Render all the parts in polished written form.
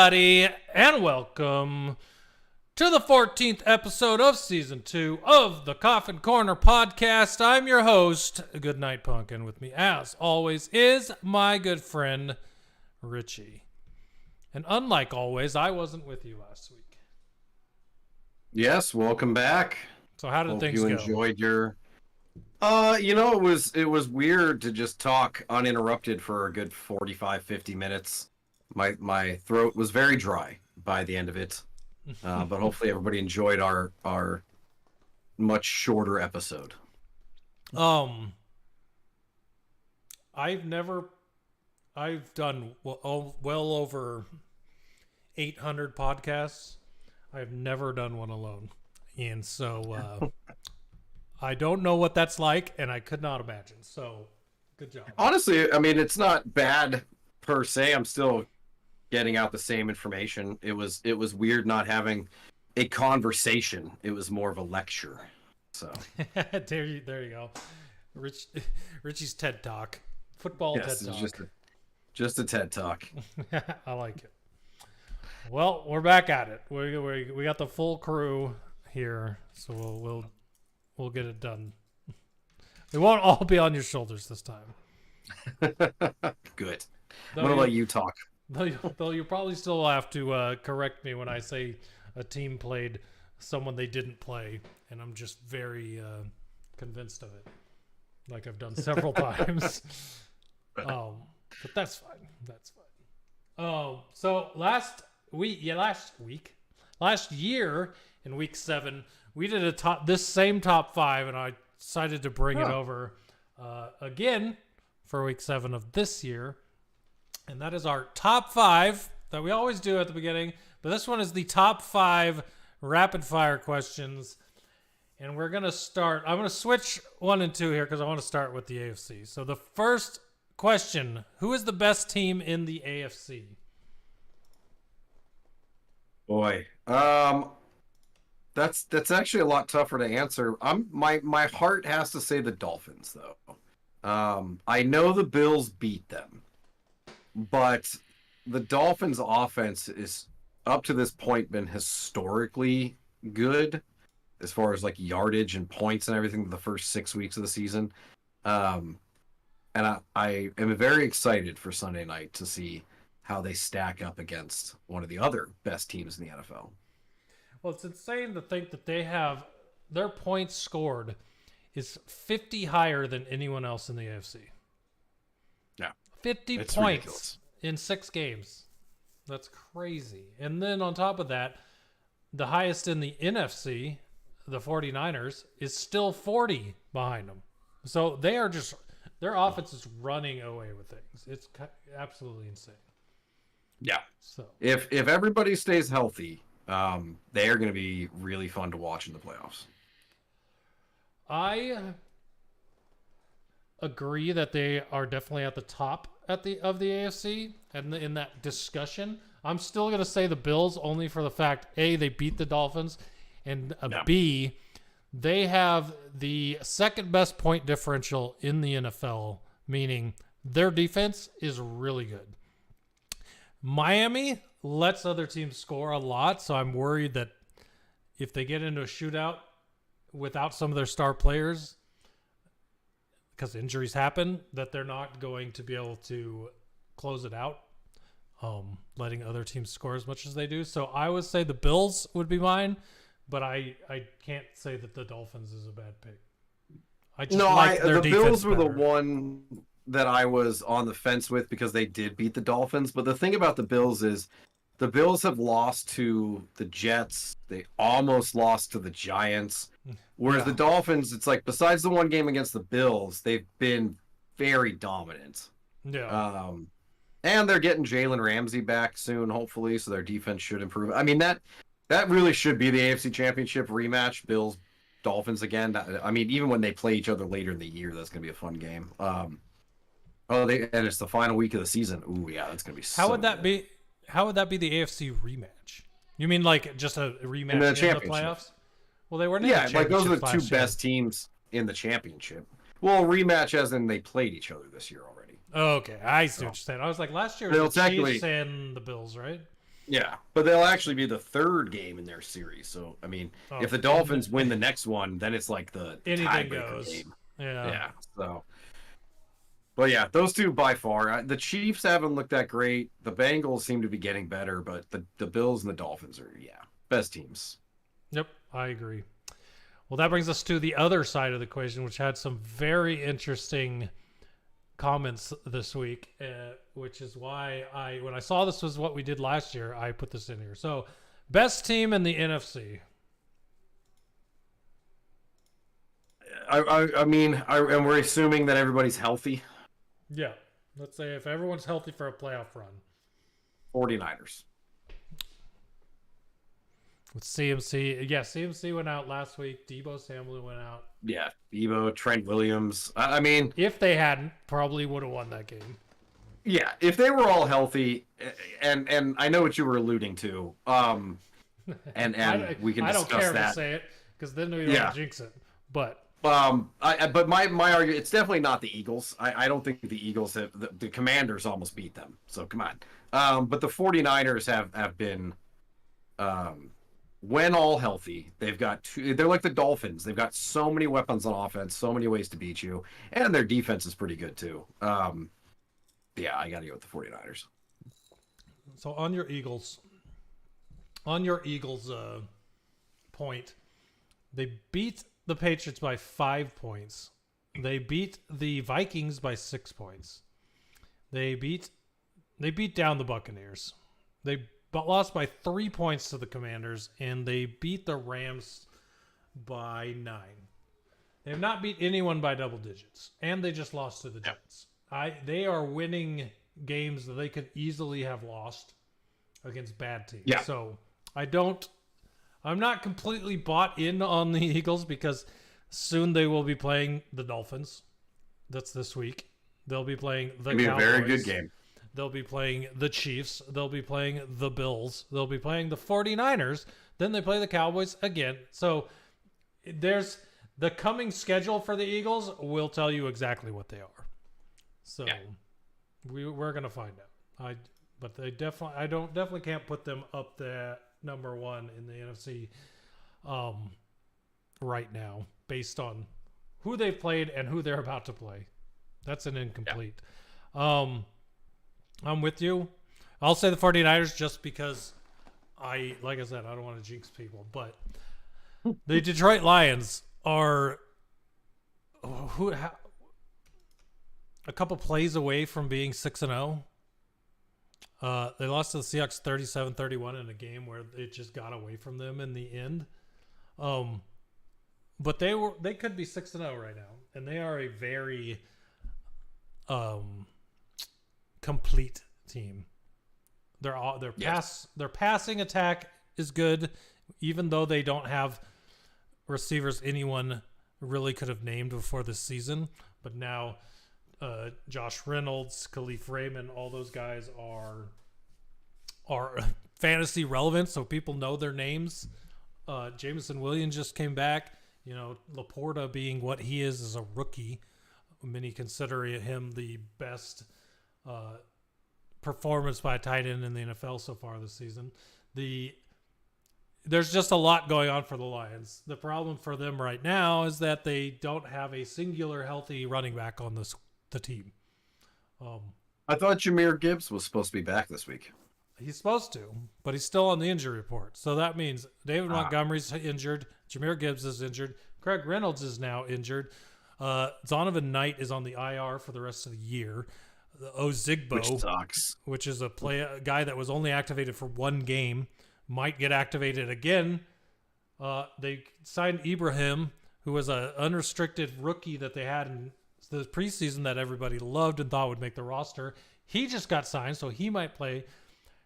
everybody, and welcome to the 14th episode of Season 2 of the Coffin Corner Podcast. I'm your host, KingNightAsp, and with me, as always, is my good friend, Richie. And unlike always, I wasn't with you last week. Yes, welcome back. So how did things go? You enjoyed your... it was weird to just talk uninterrupted for a good 45, 50 minutes. My throat was very dry by the end of it. But hopefully everybody enjoyed our much shorter episode. I've done well over 800 podcasts. I've never done one alone. And so I don't know what that's like, and I could not imagine. So good job. Honestly, I mean, it's not bad per se. I'm still getting out the same information. It was weird not having a conversation. It was more of a lecture. So there you go. Richie's TED Talk. Football yes, TED Talk. Just a TED Talk. I like it. Well, we're back at it. We got the full crew here, so we'll get it done. It won't all be on your shoulders this time. Good. I'm gonna let you talk. Though you probably still have to correct me when I say a team played someone they didn't play, and I'm just very convinced of it, like I've done several times. But that's fine. That's fine. So last year in week 7, we did this same top 5, and I decided to bring it over again for week 7 of this year. And that is our top 5 that we always do at the beginning. But this one is the top 5 rapid fire questions. And we're going to start. I'm going to switch 1 and 2 here because I want to start with the AFC. So the first question, who is the best team in the AFC? Boy, that's actually a lot tougher to answer. My heart has to say the Dolphins, though. I know the Bills beat them. But the Dolphins' offense is, up to this point, been historically good as far as like yardage and points and everything the first 6 weeks of the season. And I am very excited for Sunday night to see how they stack up against one of the other best teams in the NFL. Well, it's insane to think that they have their points scored is 50 higher than anyone else in the AFC. Yeah. 50 it's points ridiculous. In 6 games. That's crazy. And then on top of that, the highest in the NFC, the 49ers, is still 40 behind them. So they are just, their offense is running away with things. It's absolutely insane. Yeah. So if everybody stays healthy, they are going to be really fun to watch in the playoffs. I agree that they are definitely at the top of the AFC, and in that discussion, I'm still going to say the Bills only for the fact, A, they beat the Dolphins, and B, they have the second best point differential in the NFL, meaning their defense is really good. Miami lets other teams score a lot, so I'm worried that if they get into a shootout without some of their star players, because injuries happen, that they're not going to be able to close it out, letting other teams score as much as they do. So I would say the Bills would be mine, but I can't say that the Dolphins is a bad pick. I just like their defense. The Bills were the one that I was on the fence with because they did beat the Dolphins. But the thing about the Bills is the Bills have lost to the Jets. They almost lost to the Giants. Whereas the Dolphins, it's like, besides the one game against the Bills, they've been very dominant. Yeah. And they're getting Jalen Ramsey back soon, hopefully, so their defense should improve. I mean, that really should be the AFC Championship rematch, Bills, Dolphins again. I mean, even when they play each other later in the year, that's going to be a fun game. And it's the final week of the season. Ooh, yeah, that's going to be so How would that good. be? How would that be the AFC rematch? You mean like just a rematch in the playoffs? Well, they were in the championship. Like those are the two last year. best teams in the championship. Well, rematch as in they played each other this year already. Okay, I see what you're saying. I was like, last year it was the Chiefs and the Bills, right? Yeah, but they'll actually be the third game in their series. So, I mean, if the Dolphins win the next one, then it's like the anything tiebreaker goes. game. Yeah. Yeah. So, but yeah, those two by far. The Chiefs haven't looked that great. The Bengals seem to be getting better, but the Bills and the Dolphins are best teams. Yep, I agree. Well, that brings us to the other side of the equation, which had some very interesting comments this week, which is why when I saw this was what we did last year, I put this in here. So, best team in the NFC. I mean, and we're assuming that everybody's healthy. Yeah, let's say if everyone's healthy for a playoff run. 49ers. With CMC, yeah, CMC went out last week. Deebo Samuel went out. Yeah, Deebo, Trent Williams. I mean, if they hadn't, probably would have won that game. Yeah, if they were all healthy, and I know what you were alluding to, and we can discuss that. I don't care to say it because then we don't jinx it. But but my argument, it's definitely not the Eagles. I don't think the Eagles have the Commanders almost beat them. So come on. But the 49ers have been. When all healthy, they've got they're like the Dolphins. They've got so many weapons on offense, so many ways to beat you, and their defense is pretty good too. Yeah, I got to go with the 49ers. So on your Eagles point, they beat the Patriots by 5 points. They beat the Vikings by 6 points. They beat down the Buccaneers. They lost by 3 points to the Commanders, and they beat the Rams by 9. They have not beat anyone by double digits, and they just lost to the Jets. They are winning games that they could easily have lost against bad teams. Yeah. So I'm not completely bought in on the Eagles because soon they will be playing the Dolphins. That's this week. They'll be playing the Cowboys. It'll be a very good game. They'll be playing the Chiefs. They'll be playing the Bills. They'll be playing the 49ers. Then they play the Cowboys again. So there's the coming schedule for the Eagles will tell you exactly what they are. So we're going to find out. But they definitely can't put them up there number one in the NFC right now based on who they've played and who they're about to play. That's an incomplete. Yeah. I'm with you. I'll say the 49ers just because like I said, I don't want to jinx people, but the Detroit Lions are a couple plays away from being 6-0. They lost to the Seahawks 37-31 in a game where it just got away from them in the end. But they could be 6-0 right now, and they are a very complete team. Their passing attack is good, even though they don't have receivers anyone really could have named before this season. But now Josh Reynolds, Khalif Raymond, all those guys are fantasy relevant, so people know their names. Jameson Williams just came back. Laporta being what he is as a rookie. Many consider him the best performance by a tight end in the NFL so far this season. There's just a lot going on for the Lions. The problem for them right now is that they don't have a singular healthy running back on the team. I thought Jahmyr Gibbs was supposed to be back this week. He's supposed to, but he's still on the injury report. So that means David Montgomery's injured. Jahmyr Gibbs is injured. Craig Reynolds is now injured. Zonovan Knight is on the IR for the rest of the year. Ozigbo, which is a guy that was only activated for one game, might get activated again. They signed Ibrahim, who was an unrestricted rookie that they had in the preseason that everybody loved and thought would make the roster. He just got signed, so he might play.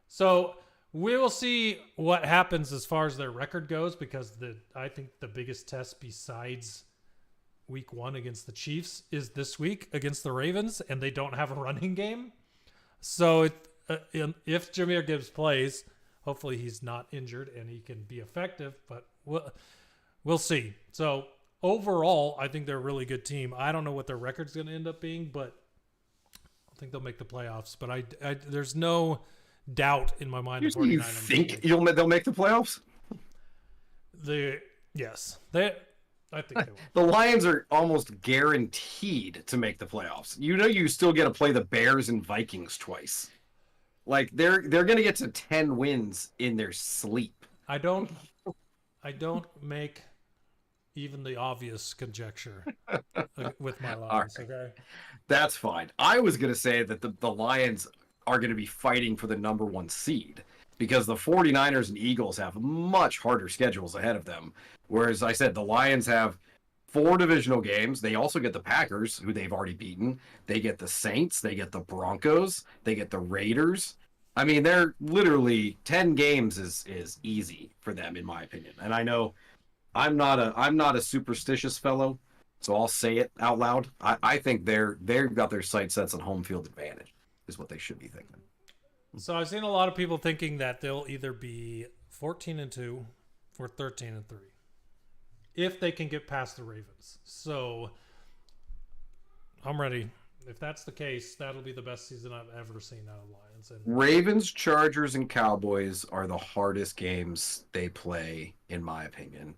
So we will see what happens as far as their record goes, because I think the biggest test besides week 1 against the Chiefs is this week against the Ravens, and they don't have a running game. So if Jahmyr Gibbs plays, hopefully he's not injured and he can be effective, but we'll see. So overall, I think they're a really good team. I don't know what their record's going to end up being, but I think they'll make the playoffs. But there's no doubt in my mind. Seriously, you think they'll make the playoffs? Yes, I think they will. The Lions are almost guaranteed to make the playoffs. You still get to play the Bears and Vikings twice. Like they're going to get to 10 wins in their sleep. I don't make even the obvious conjecture with my Lions. Right. Okay, that's fine. I was going to say that the Lions are going to be fighting for the number 1 seed because the 49ers and Eagles have much harder schedules ahead of them. Whereas I said the Lions have 4 divisional games. They also get the Packers, who they've already beaten. They get the Saints. They get the Broncos. They get the Raiders. I mean, they're literally 10 games is easy for them, in my opinion. And I know I'm not a superstitious fellow, so I'll say it out loud. I think they've got their sights set on home field advantage, is what they should be thinking. So I've seen a lot of people thinking that they'll either be 14-2 or 13-3 if they can get past the Ravens. So I'm ready. If that's the case, that'll be the best season I've ever seen out of Lions. And Ravens, Chargers, and Cowboys are the hardest games they play, in my opinion.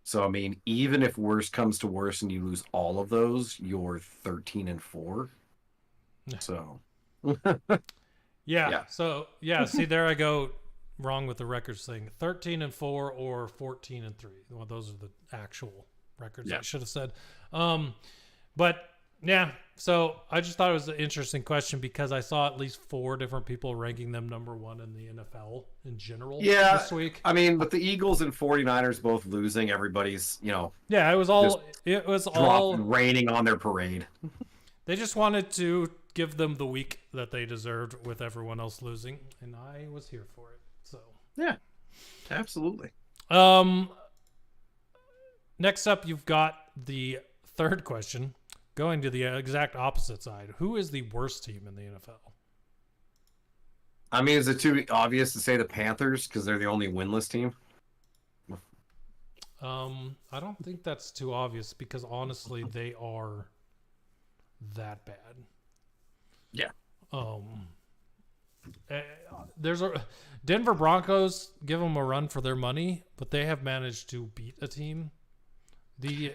So I mean, even if worse comes to worse and you lose all of those, you're 13-4. So yeah. So yeah, see, there I go wrong with the records thing. 13-4 or 14-3. Well, those are the actual records. I should have said. But yeah, so I just thought it was an interesting question because I saw at least 4 different people ranking them number 1 in the NFL in general this week. I mean, with the Eagles and 49ers both losing, everybody's, yeah, it was all raining on their parade. They just wanted to give them the week that they deserved with everyone else losing, and I was here for it. So yeah, absolutely. Next up, you've got the third question. Going to the exact opposite side, who is the worst team in the NFL? I mean, is it too obvious to say the Panthers because they're the only winless team? I don't think that's too obvious because honestly, they are that bad. Yeah. There's a Denver Broncos, give them a run for their money, but they have managed to beat a team.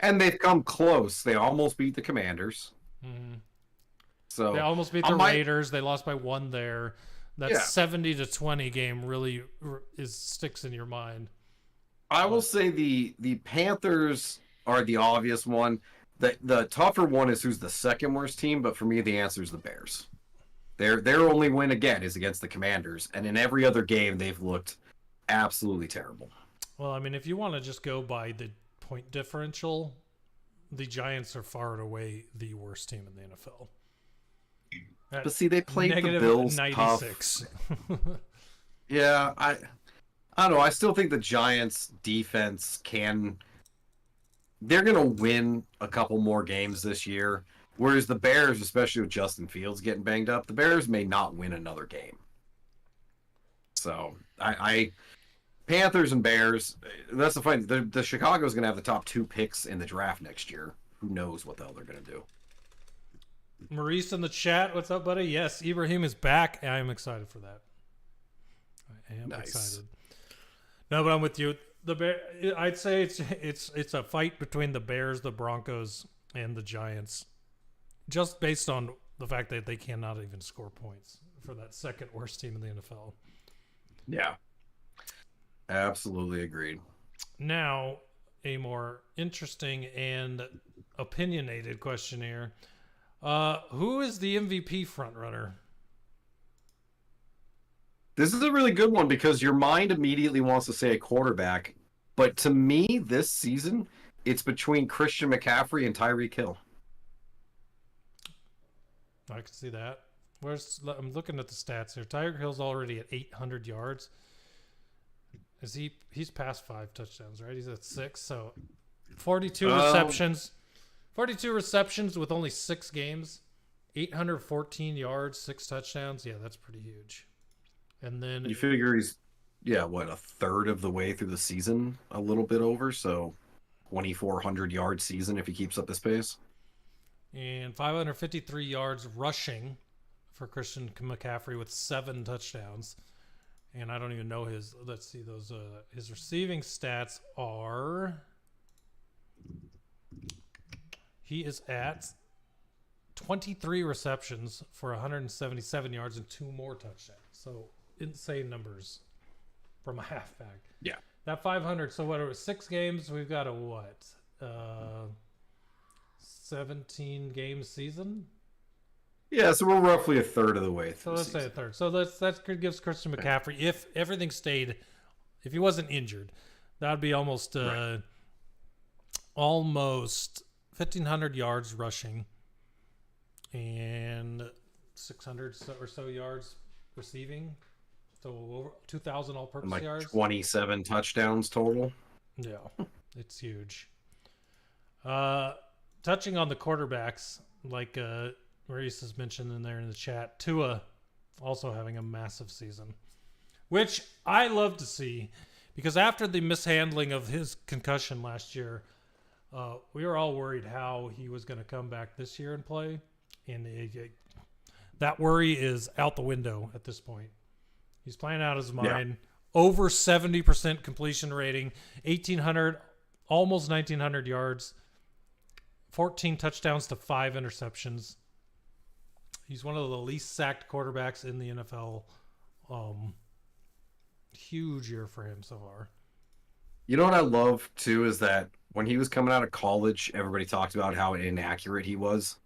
And they've come close. They almost beat the Commanders. Mm-hmm. So they almost beat the Raiders. They lost by 1 there. That 70-20 game really sticks in your mind. I will say the Panthers are the obvious one. The tougher one is who's the second worst team, but for me the answer is the Bears. Their only win again is against the Commanders, and in every other game they've looked absolutely terrible. Well, I mean, if you want to just go by the point differential, the Giants are far and away the worst team in the NFL. But see, they played the Bills 96. Tough. Yeah, I don't know. I still think the Giants defense they're going to win a couple more games this year, whereas the Bears, especially with Justin Fields getting banged up, the Bears may not win another game. So Panthers and Bears, that's the fun. The Chicago's going to have the top 2 picks in the draft next year. Who knows what the hell they're going to do. Maurice in the chat, what's up, buddy? Yes, Ibrahim is back. I am excited for that. I am excited. No, but I'm with you. I'd say it's a fight between the Bears, the Broncos, and the Giants, just based on the fact that they cannot even score points for that second worst team in the NFL. Yeah. Absolutely agreed. Now, a more interesting and opinionated question here. Who is the MVP frontrunner? This is a really good one because your mind immediately wants to say a quarterback. But to me, this season, it's between Christian McCaffrey and Tyreek Hill. I can see that. I'm looking at the stats here. Tyreek Hill's already at 800 yards. He's past 5 touchdowns, right? He's at 6. So 42 receptions. 42 receptions with only 6 games. 814 yards, 6 touchdowns. Yeah, that's pretty huge. And then you figure he's a third of the way through the season, a little bit over, so 2,400 yard season if he keeps up this pace. And 553 yards rushing, for Christian McCaffrey with 7 touchdowns. And I don't even know his, let's see, those, his receiving stats are, he is at 23 receptions for 177 yards and 2 more touchdowns. So insane numbers from a halfback. Yeah. That 500, so what, it was 6 games, we've got a what? 17 game season? Yeah, so we're roughly a third of the way through. So let's say a third. So that gives Christian McCaffrey, if everything stayed, if he wasn't injured, that would be almost almost 1,500 yards rushing and 600 or so yards receiving. So over 2,000 all-purpose like yards. 27 touchdowns total. Yeah, it's huge. Touching on the quarterbacks, like Maurice has mentioned in there in the chat, Tua also having a massive season, which I love to see, because after the mishandling of his concussion last year, we were all worried how he was going to come back this year and play, and that worry is out the window at this point. He's playing out his mind. Yeah. Over 70% completion rating, 1,800, almost 1,900 yards, 14 touchdowns to 5 interceptions. He's one of the least sacked quarterbacks in the NFL. Huge year for him so far. You know what I love, too, is that when he was coming out of college, everybody talked about how inaccurate he was.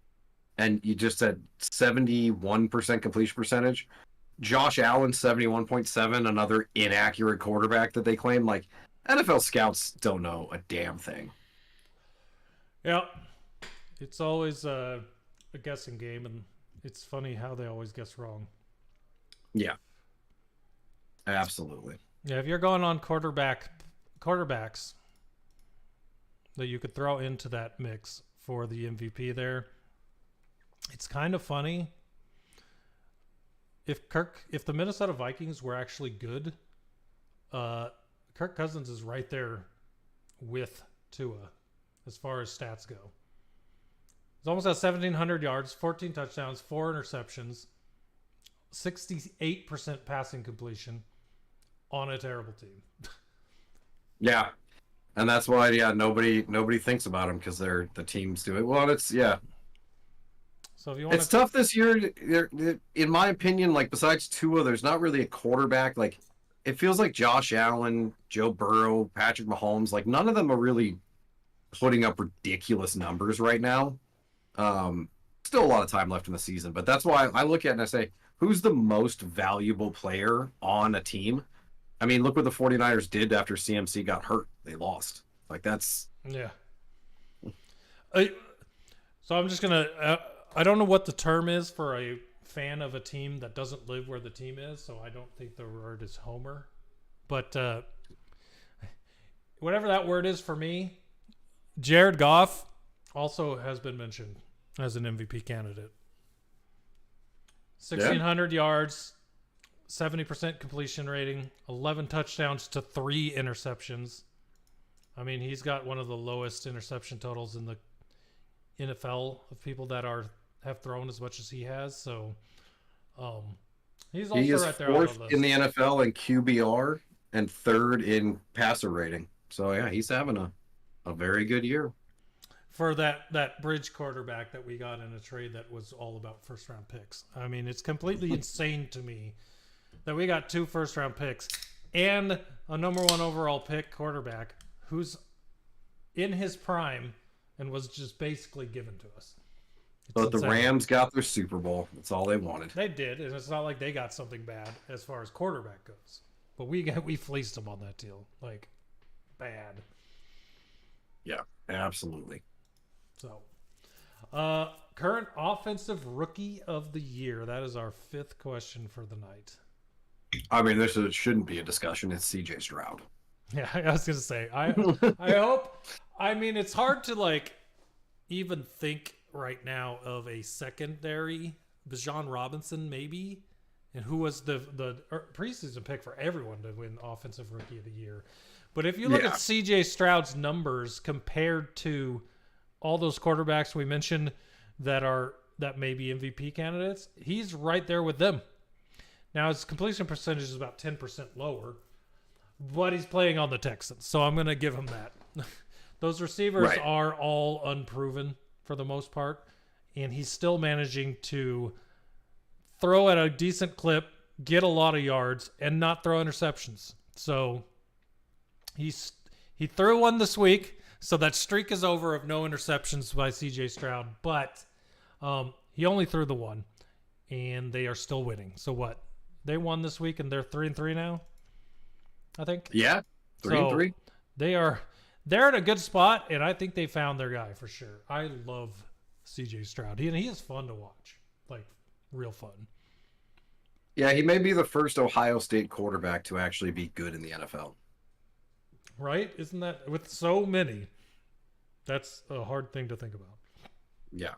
And you just said 71% completion percentage. Josh Allen, 71.7, another inaccurate quarterback that they claim. Like, NFL scouts don't know a damn thing. Yeah. It's always a guessing game, and it's funny how they always guess wrong. Yeah. Absolutely. Yeah, if you're going on quarterbacks that you could throw into that mix for the MVP there, it's kind of funny. If the Minnesota Vikings were actually good, Kirk Cousins is right there with Tua as far as stats go. He's almost at 1,700 yards, 14 touchdowns, 4 interceptions, 68% passing completion on a terrible team. Yeah. And that's why, nobody thinks about him, because the teams do it. Well, So if you want, it's tough this year. In my opinion, like, besides Tua, there's not really a quarterback. Like, it feels like Josh Allen, Joe Burrow, Patrick Mahomes, like, none of them are really putting up ridiculous numbers right now. Still a lot of time left in the season, but that's why I look at it and I say, who's the most valuable player on a team? I mean, look what the 49ers did after CMC got hurt. They lost. Like, that's... Yeah. So I'm just going to... I don't know what the term is for a fan of a team that doesn't live where the team is, so I don't think the word is homer. But whatever that word is for me, Jared Goff also has been mentioned as an MVP candidate. 1,600 yards, 70% completion rating, 11 touchdowns to 3 interceptions. I mean, he's got one of the lowest interception totals in the NFL of people that have thrown as much as he has. So he's also right there. He is 4th in the NFL in QBR and 3rd in passer rating. So yeah, he's having a very good year. For that bridge quarterback that we got in a trade that was all about first round picks. I mean, it's completely insane to me that we got 2 first round picks and a number 1 overall pick quarterback who's in his prime and was just basically given to us. But the Rams got their Super Bowl. That's all they wanted. They did, and it's not like they got something bad as far as quarterback goes. But we fleeced them on that deal. Like, bad. Yeah, absolutely. So, current offensive rookie of the year. That is our 5th question for the night. I mean, this shouldn't be a discussion. It's CJ Stroud. Yeah, I was going to say, I hope. I mean, it's hard to, even think right now of a secondary. Bijan Robinson, maybe. And who was the preseason pick for everyone to win Offensive Rookie of the Year. But if you look at CJ Stroud's numbers compared to all those quarterbacks we mentioned that are that may be MVP candidates, he's right there with them. Now, his completion percentage is about 10% lower, but he's playing on the Texans, so I'm going to give him that. Those receivers are all unproven for the most part, and he's still managing to throw at a decent clip, get a lot of yards, and not throw interceptions. So he threw one this week, so that streak is over of no interceptions by C.J. Stroud, but he only threw the one, and they are still winning. So what? They won this week, and they're 3-3 now, I think. Yeah, 3-3. They're in a good spot, and I think they found their guy for sure. I love C.J. Stroud. He is fun to watch, like real fun. Yeah, he may be the first Ohio State quarterback to actually be good in the NFL. Right? Isn't that, with so many, that's a hard thing to think about. Yeah.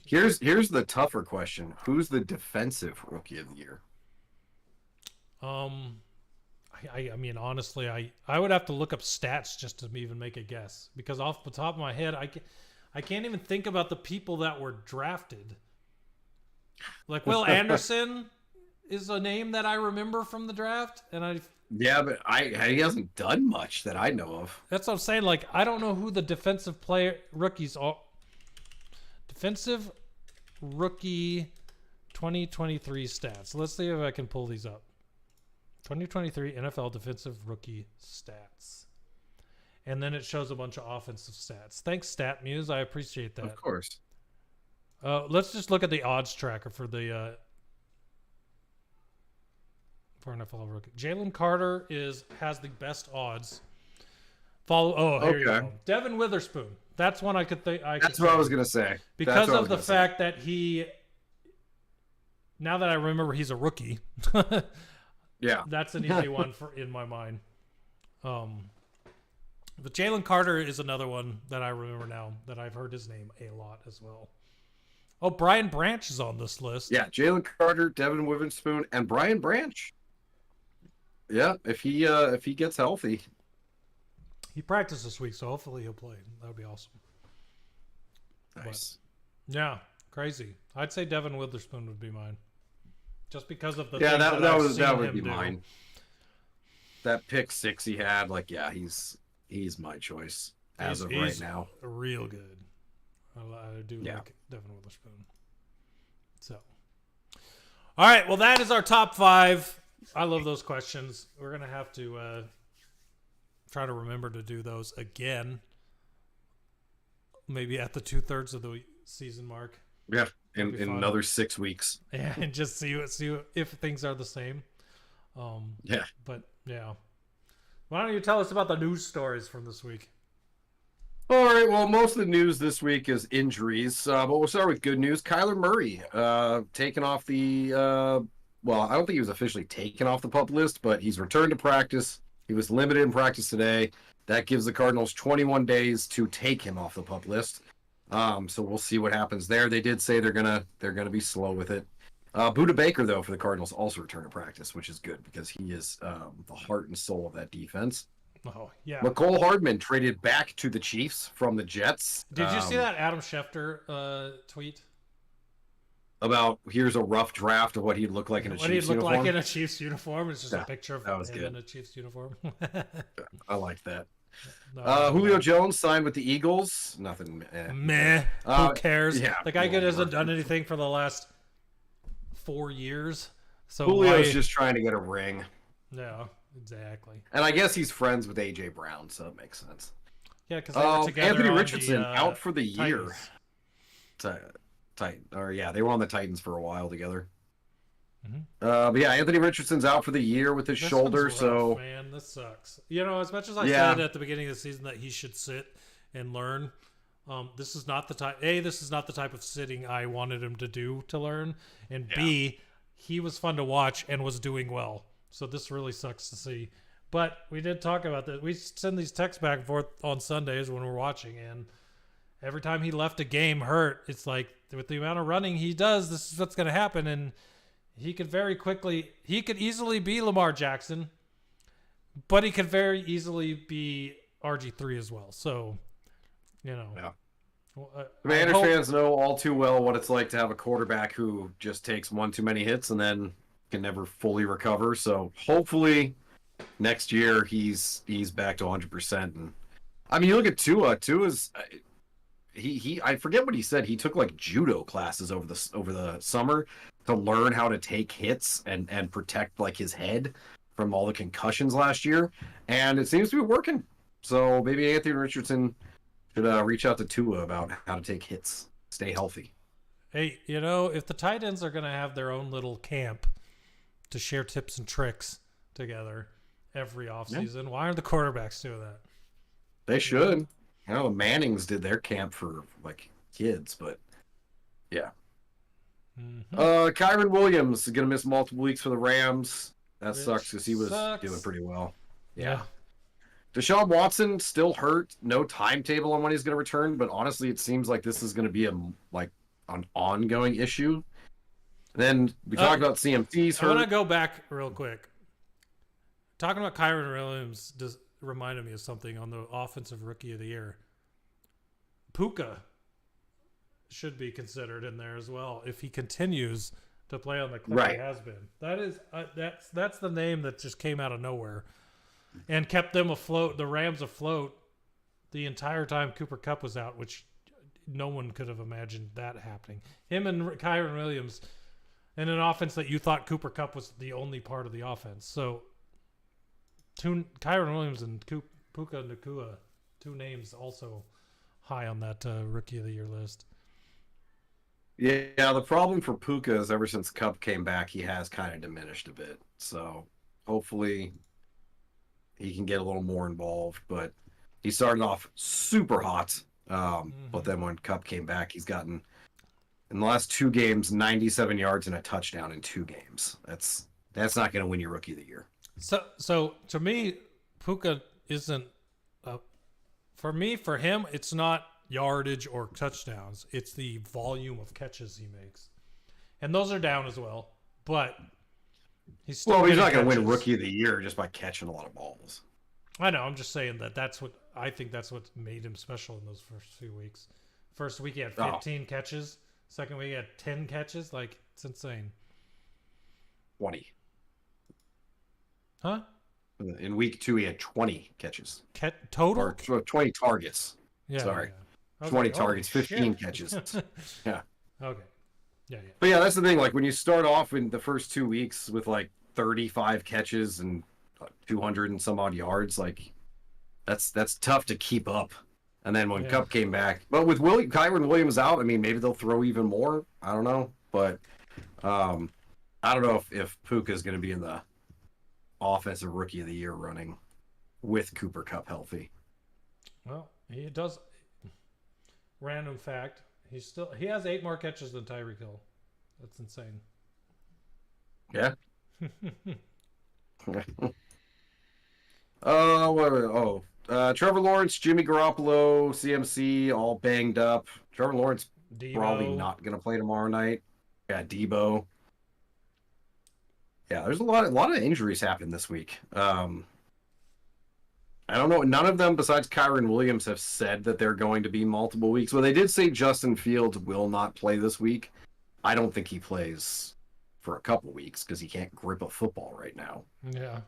Here's the tougher question. Who's the defensive rookie of the year? I mean, honestly, I would have to look up stats just to even make a guess, because off the top of my head, I can't even think about the people that were drafted. Like Will Anderson is a name that I remember from the draft, and yeah, but he hasn't done much that I know of. That's what I'm saying. Like, I don't know who the defensive rookies are. Defensive rookie 2023 stats. Let's see if I can pull these up. 2023 NFL defensive rookie stats. And then it shows a bunch of offensive stats. Thanks, StatMuse. I appreciate that. Of course. Let's just look at the odds tracker for the for NFL rookie. Jalen Carter has the best odds. Here you go. Devin Witherspoon. That's one I could think. That's what I was gonna say. Because of the fact that now that I remember he's a rookie. Yeah, that's an easy one in my mind. But Jalen Carter is another one that I remember now that I've heard his name a lot as well. Oh, Brian Branch is on this list. Yeah, Jalen Carter, Devin Witherspoon, and Brian Branch. Yeah, if he gets healthy. He practiced this week, so hopefully he'll play. That would be awesome. Nice. But, yeah, crazy. I'd say Devin Witherspoon would be mine. Just because of the that would be mine. That pick 6 he had, like, yeah, he's my choice as of right now. Real good. I do like Devin Witherspoon. So, all right. Well, that is our top 5. I love those questions. We're gonna have to try to remember to do those again. Maybe at the 2/3 of the season mark. Yeah. In another 6 weeks. Yeah, and just see if things are the same. Yeah. But yeah. Why don't you tell us about the news stories from this week? All right. Well, most of the news this week is injuries, but we'll start with good news. Kyler Murray taken off the. Well, I don't think he was officially taken off the PUP list, but he's returned to practice. He was limited in practice today. That gives the Cardinals 21 days to take him off the PUP list. So we'll see what happens there. They did say they're gonna be slow with it. Budda Baker, though, for the Cardinals also returned to practice, which is good because he is the heart and soul of that defense. Oh yeah. McCole Hardman traded back to the Chiefs from the Jets. Did you see that Adam Schefter tweet? About here's a rough draft of what he'd look like in a Chiefs uniform. What he'd look like in a Chiefs uniform. It's just a picture of him in a Chiefs uniform. I like that. No, Julio Jones signed with the Eagles. Nothing. Meh. Who cares? Yeah, the guy hasn't done anything for the last 4 years. So Julio's just trying to get a ring. Yeah, exactly. And I guess he's friends with AJ Brown, so it makes sense. Yeah, because they were together. Anthony on Richardson the, out for the year. Titans. They were on the Titans for a while together. Mm-hmm. But yeah, Anthony Richardson's out for the year with his shoulder. So man, this sucks. You know, as much as I said at the beginning of the season that he should sit and learn, this is not the type. This is not the type of sitting I wanted him to do to learn, and B, he was fun to watch and was doing well. So this really sucks to see. But we did talk about that. We send these texts back and forth on Sundays when we're watching, and every time he left a game hurt, it's like with the amount of running he does, this is what's going to happen. And he could easily be Lamar Jackson, but he could very easily be RG3 as well. So, you know, Well, Commanders fans know all too well what it's like to have a quarterback who just takes one too many hits and then can never fully recover. So hopefully next year he's back to 100%. And I mean, you look at Tua. Tua's he I forget what he said. He took like judo classes over the summer to learn how to take hits and protect like his head from all the concussions last year, and it seems to be working. So maybe Anthony Richardson should reach out to Tua about how to take hits, stay healthy. Hey, if the tight ends are going to have their own little camp to share tips and tricks together every offseason, why aren't the quarterbacks doing that? They should. The Mannings did their camp for like kids, but yeah. Mm-hmm. Kyron Williams is going to miss multiple weeks for the Rams. That sucks because he was doing pretty well. Yeah. Deshaun Watson still hurt. No timetable on when he's going to return, but honestly, it seems like this is going to be an ongoing issue. And then we talked about CMC's hurt. I want to go back real quick. Talking about Kyron Williams just reminded me of something on the offensive rookie of the year. Puka should be considered in there as well if he continues to play on the clip he has been. That is that's the name that just came out of nowhere and kept them afloat, the Rams afloat, the entire time Cooper Kupp was out, which no one could have imagined that happening. Him and Kyron Williams in an offense that you thought Cooper Kupp was the only part of the offense. So Kyron Williams and Puka Nacua, two names also high on that rookie of the year list. Yeah, the problem for Puka is ever since Kupp came back, he has kind of diminished a bit. So hopefully he can get a little more involved. But he started off super hot. But then when Kupp came back, he's gotten, in the last 2 games, 97 yards and a touchdown in 2 games. That's not going to win you Rookie of the Year. So to me, Puka isn't for him, it's not yardage or touchdowns. It's the volume of catches he makes. And those are down as well. But he's still he's not going to win Rookie of the Year just by catching a lot of balls. I know. I'm just saying that's what made him special in those first few weeks. First week he had 15 catches. Second week he had 10 catches. Like, it's insane. 20. Huh? In week 2, he had 20 catches. Total? Or 20 targets. Yeah. Sorry. Yeah. 20 targets, 15 catches. Yeah. Okay. Yeah. But yeah, that's the thing. Like, when you start off in the first 2 weeks with like 35 catches and 200 and some odd yards, like that's tough to keep up. And then when Kupp came back, but with Kyron Williams out, I mean, maybe they'll throw even more. I don't know, but I don't know if Puka is going to be in the offensive Rookie of the Year running with Cooper Kupp healthy. Well, he does. Random fact: he has 8 more catches than Tyreek Hill. That's insane. Yeah. Trevor Lawrence, Jimmy Garoppolo, CMC, all banged up. Trevor Lawrence probably not going to play tomorrow night. Yeah, Debo. Yeah, there's a lot of injuries happened this week. I don't know. None of them besides Kyron Williams have said that they're going to be multiple weeks. Well, they did say Justin Fields will not play this week. I don't think he plays for a couple weeks because he can't grip a football right now. Yeah.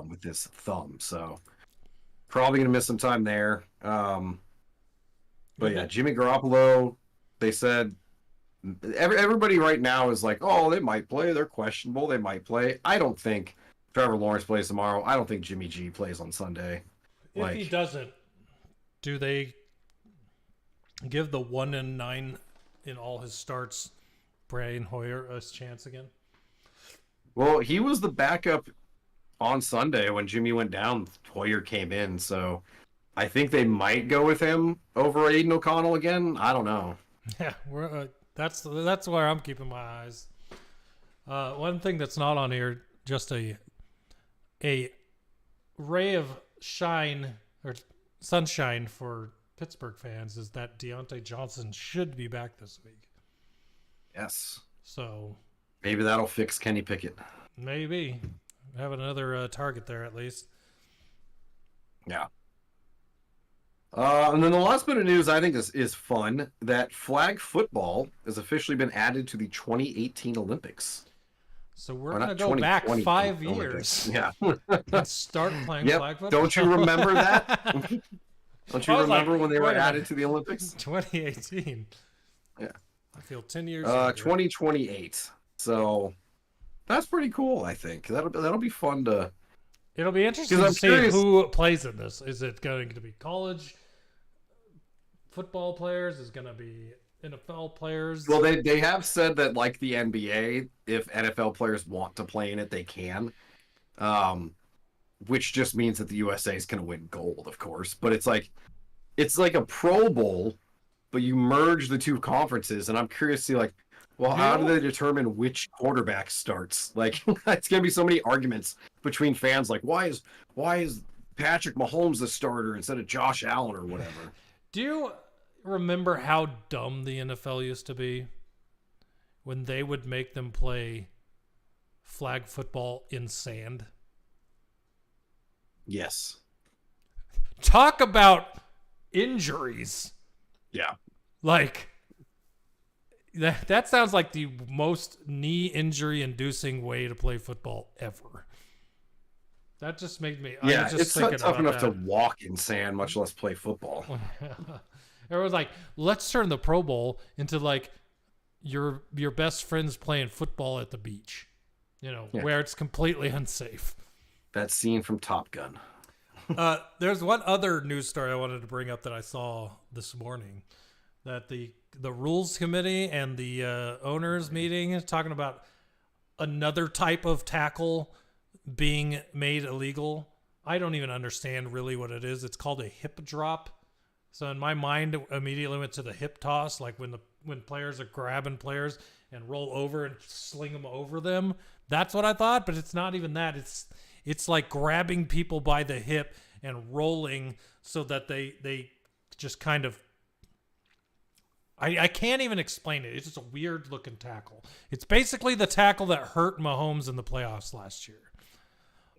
With his thumb, so probably gonna miss some time there. But yeah, Jimmy Garoppolo. They said everybody right now is like, oh, they might play. They're questionable. They might play. I don't think Trevor Lawrence plays tomorrow. I don't think Jimmy G plays on Sunday. If he doesn't, do they give the 1-9 in all his starts Brian Hoyer a chance again? Well, he was the backup on Sunday when Jimmy went down. Hoyer came in, so I think they might go with him over Aiden O'Connell again. I don't know. Yeah, that's where I'm keeping my eyes. One thing that's not on here, just a ray of shine or sunshine for Pittsburgh fans, is that Deontay Johnson should be back this week. Yes. So maybe that'll fix Kenny Pickett. Maybe. Have another target there at least. Yeah. And then the last bit of news I think is fun, that flag football has officially been added to the 2018 Olympics. So we're going to go back 5 Olympics. years. Yeah. And start playing flag football. Don't you remember that? Don't you remember when they were added to the Olympics? 2018. Yeah. I feel 10 years. 2028. So that's pretty cool, I think. That'll be fun to... It'll be interesting to see who plays in this. Is it going to be college football players? Is it going to be NFL players? Well, they have said that, like the NBA, if NFL players want to play in it, they can. Which just means that the USA is going to win gold, of course. But it's like a Pro Bowl, but you merge the two conferences, and I'm curious to see, like, well, how do they determine which quarterback starts? Like, it's going to be so many arguments between fans, like, why is Patrick Mahomes the starter instead of Josh Allen or whatever? Do you remember how dumb the NFL used to be when they would make them play flag football in sand? Yes. Talk about injuries. Yeah. Like, that sounds like the most knee injury inducing way to play football ever. That just made me... Yeah, it's not tough enough to walk in sand, much less play football. Everyone's like, let's turn the Pro Bowl into like your best friends playing football at the beach, where it's completely unsafe. That scene from Top Gun. There's one other news story I wanted to bring up that I saw this morning, that the rules committee and the owners meeting is talking about another type of tackle being made illegal. I don't even understand really what it is. It's called a hip drop. So in my mind, it immediately went to the hip toss, like when players are grabbing players and roll over and sling them over them. That's what I thought, but it's not even that. It's like grabbing people by the hip and rolling so that they just kind of... I can't even explain it. It's just a weird looking tackle. It's basically the tackle that hurt Mahomes in the playoffs last year.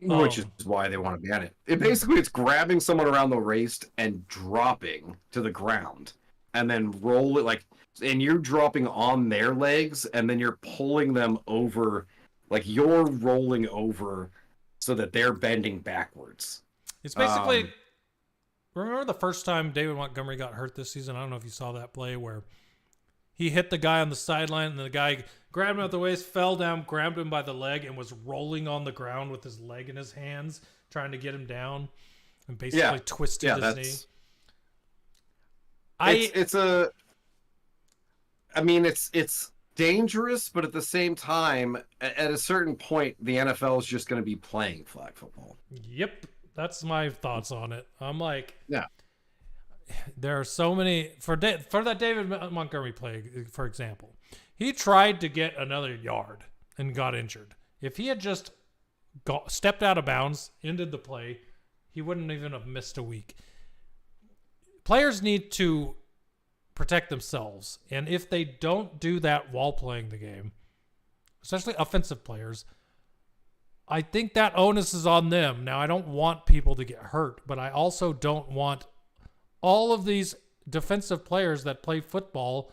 Which is why they want to ban it. It's grabbing someone around the waist and dropping to the ground, and then roll it and you're dropping on their legs, and then you're pulling them over, like you're rolling over so that they're bending backwards. It's basically... remember the first time David Montgomery got hurt this season? I don't know if you saw that play where he hit the guy on the sideline, and the guy grabbed him at the waist, fell down, grabbed him by the leg, and was rolling on the ground with his leg in his hands, trying to get him down, and basically twisted his knee. It's dangerous, but at the same time, at a certain point, the NFL is just going to be playing flag football. Yep. That's my thoughts on it. I'm like, yeah, there are so many for that David Montgomery play, for example. He tried to get another yard and got injured. If he had just stepped out of bounds, ended the play, he wouldn't even have missed a week. Players need to protect themselves, and if they don't do that while playing the game, especially offensive players, I think that onus is on them. Now, I don't want people to get hurt, but I also don't want all of these defensive players that play football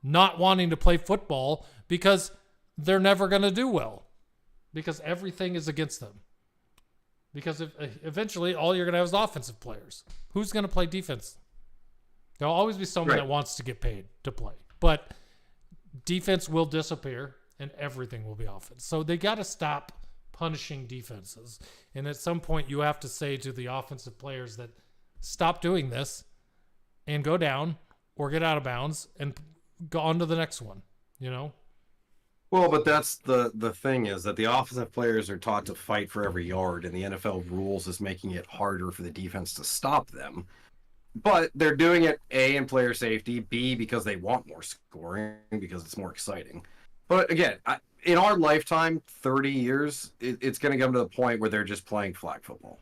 not wanting to play football because they're never going to do well, because everything is against them. Because eventually all you're going to have is offensive players. Who's going to play defense? There'll always be someone that wants to get paid to play, but defense will disappear and everything will be offense. So they got to stop punishing defenses. And at some point you have to say to the offensive players that stop doing this and go down or get out of bounds and go on to the next one, Well, but that's the thing is that the offensive players are taught to fight for every yard, and the NFL rules is making it harder for the defense to stop them. But they're doing it, A, in player safety, B, because they want more scoring, because it's more exciting. But again, in our lifetime, 30 years, it's going to come to the point where they're just playing flag football.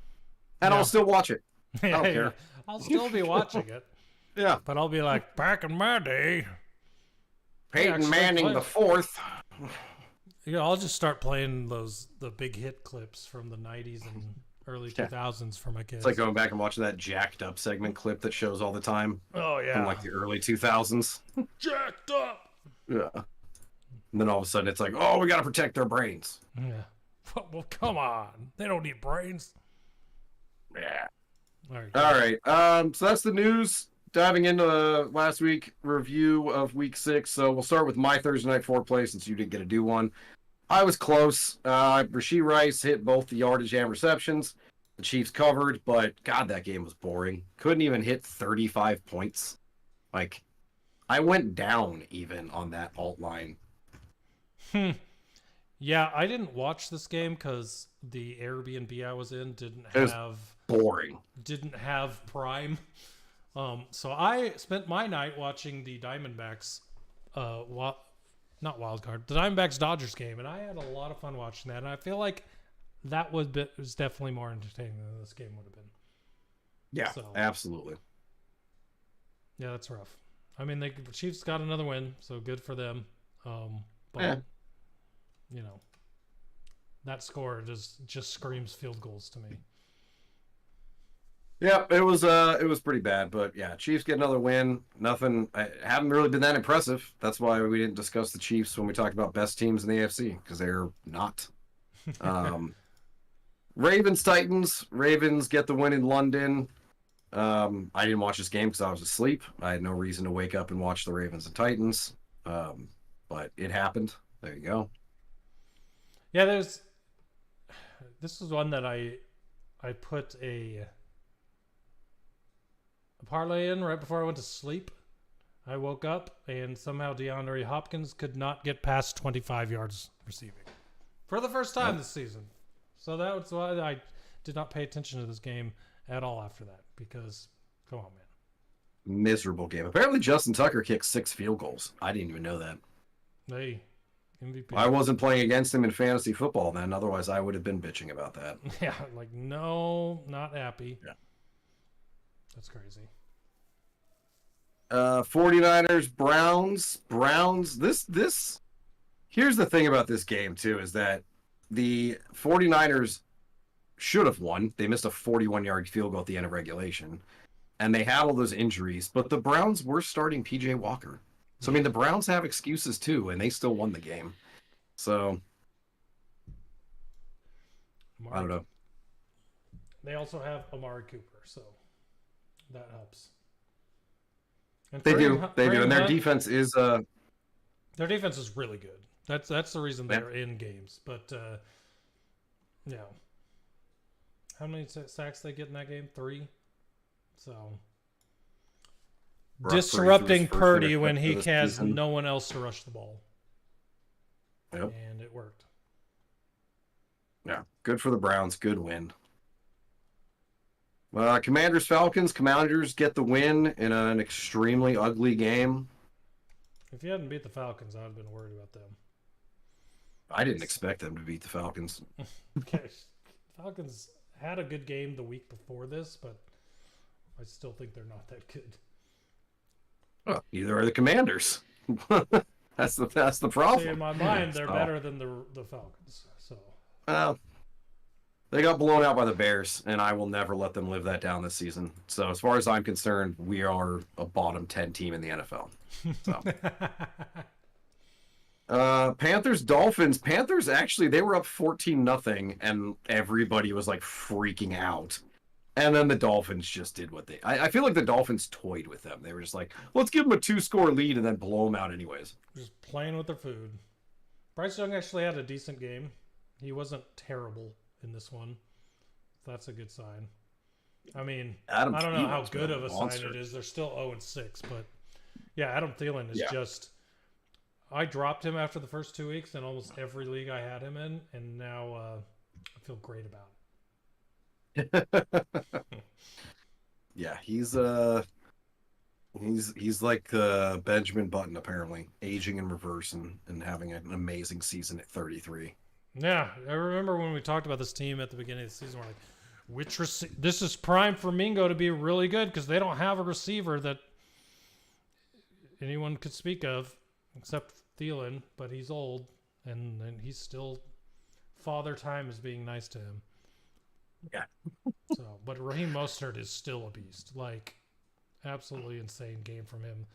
And I'll still watch it. I don't care. I'll still be watching it. Yeah. But I'll be like, back in my day. Peyton Manning the fourth. I'll just start playing the big hit clips from the 90s and early 2000s for my kids. It's like going back and watching that jacked up segment clip that shows all the time. Oh yeah, from like the early 2000s. Jacked up. Yeah. And then all of a sudden it's like, oh, we got to protect their brains. Yeah. Well, come on. They don't need brains. Yeah. All right. So that's the news. Diving into last week review of week 6. So we'll start with my Thursday night foreplay since you didn't get to do one. I was close. Rashee Rice hit both the yardage and receptions. The Chiefs covered, but God, that game was boring. Couldn't even hit 35 points. Like, I went down even on that alt line. Yeah, I didn't watch this game because the Airbnb I was in didn't have Prime. So I spent my night watching the Diamondbacks, not wild card, the Diamondbacks Dodgers game, and I had a lot of fun watching that. And I feel like that was definitely more entertaining than this game would have been. Yeah, so, absolutely. Yeah, that's rough. I mean, the Chiefs got another win, so good for them. But you know, that score just screams field goals to me. Yeah, it was pretty bad, but yeah, Chiefs get another win. Nothing. I haven't really been that impressive. That's why we didn't discuss the Chiefs when we talked about best teams in the AFC because they're not. Ravens Titans. Ravens get the win in London. I didn't watch this game because I was asleep. I had no reason to wake up and watch the Ravens and Titans. But it happened. There you go. Yeah, this is one that I put a parlay in right before I went to sleep. I woke up and somehow DeAndre Hopkins could not get past 25 yards receiving for the first time this season. So that was why I did not pay attention to this game at all after that because, come on, man. Miserable game. Apparently Justin Tucker kicked 6 field goals. I didn't even know that. Hey, MVP. I wasn't playing against him in fantasy football then. Otherwise, I would have been bitching about that. Yeah, like, no, not happy. Yeah. That's crazy. 49ers, Browns. This. Here's the thing about this game, too, is that the 49ers should have won. They missed a 41-yard field goal at the end of regulation. And they had all those injuries. But the Browns were starting P.J. Walker. So, I mean, the Browns have excuses, too, and they still won the game. So, I don't know. They also have Amari Cooper, so that helps. And they do. And their defense is... Their defense is really good. That's the reason they're in games. But, yeah. How many sacks they get in that game? 3? So... disrupting Purdy when he has no one else to rush the ball. Yep. And it worked. Yeah, good for the Browns. Good win. Commanders, Falcons. Commanders get the win in an extremely ugly game. If you hadn't beat the Falcons, I would have been worried about them. I didn't expect them to beat the Falcons. Okay. Falcons had a good game the week before this, but I still think they're not that good. Well, neither are the Commanders. that's the problem. See, in my mind, they're better than the Falcons. So. Well, they got blown out by the Bears, and I will never let them live that down this season. So, as far as I'm concerned, we are a bottom 10 team in the NFL. So. Panthers, Dolphins. Panthers actually they were up 14-0, and everybody was like freaking out. And then the Dolphins just did what they... I feel like the Dolphins toyed with them. They were just like, let's give them a 2-score lead and then blow them out anyways. Just playing with their food. Bryce Young actually had a decent game. He wasn't terrible in this one. That's a good sign. I mean, I don't know how good of a sign it is. They're still 0-6, but yeah, Adam Thielen is just... I dropped him after the first 2 weeks in almost every league I had him in, and now I feel great about it. Yeah, he's like Benjamin Button apparently, aging in reverse and having an amazing season at 33. Yeah, I remember when we talked about this team at the beginning of the season. We're like, this is prime for Mingo to be really good because they don't have a receiver that anyone could speak of except Thielen, but he's old and he's still Father Time is being nice to him. Yeah. So, but Raheem Mostert is still a beast. Like, absolutely insane game from him.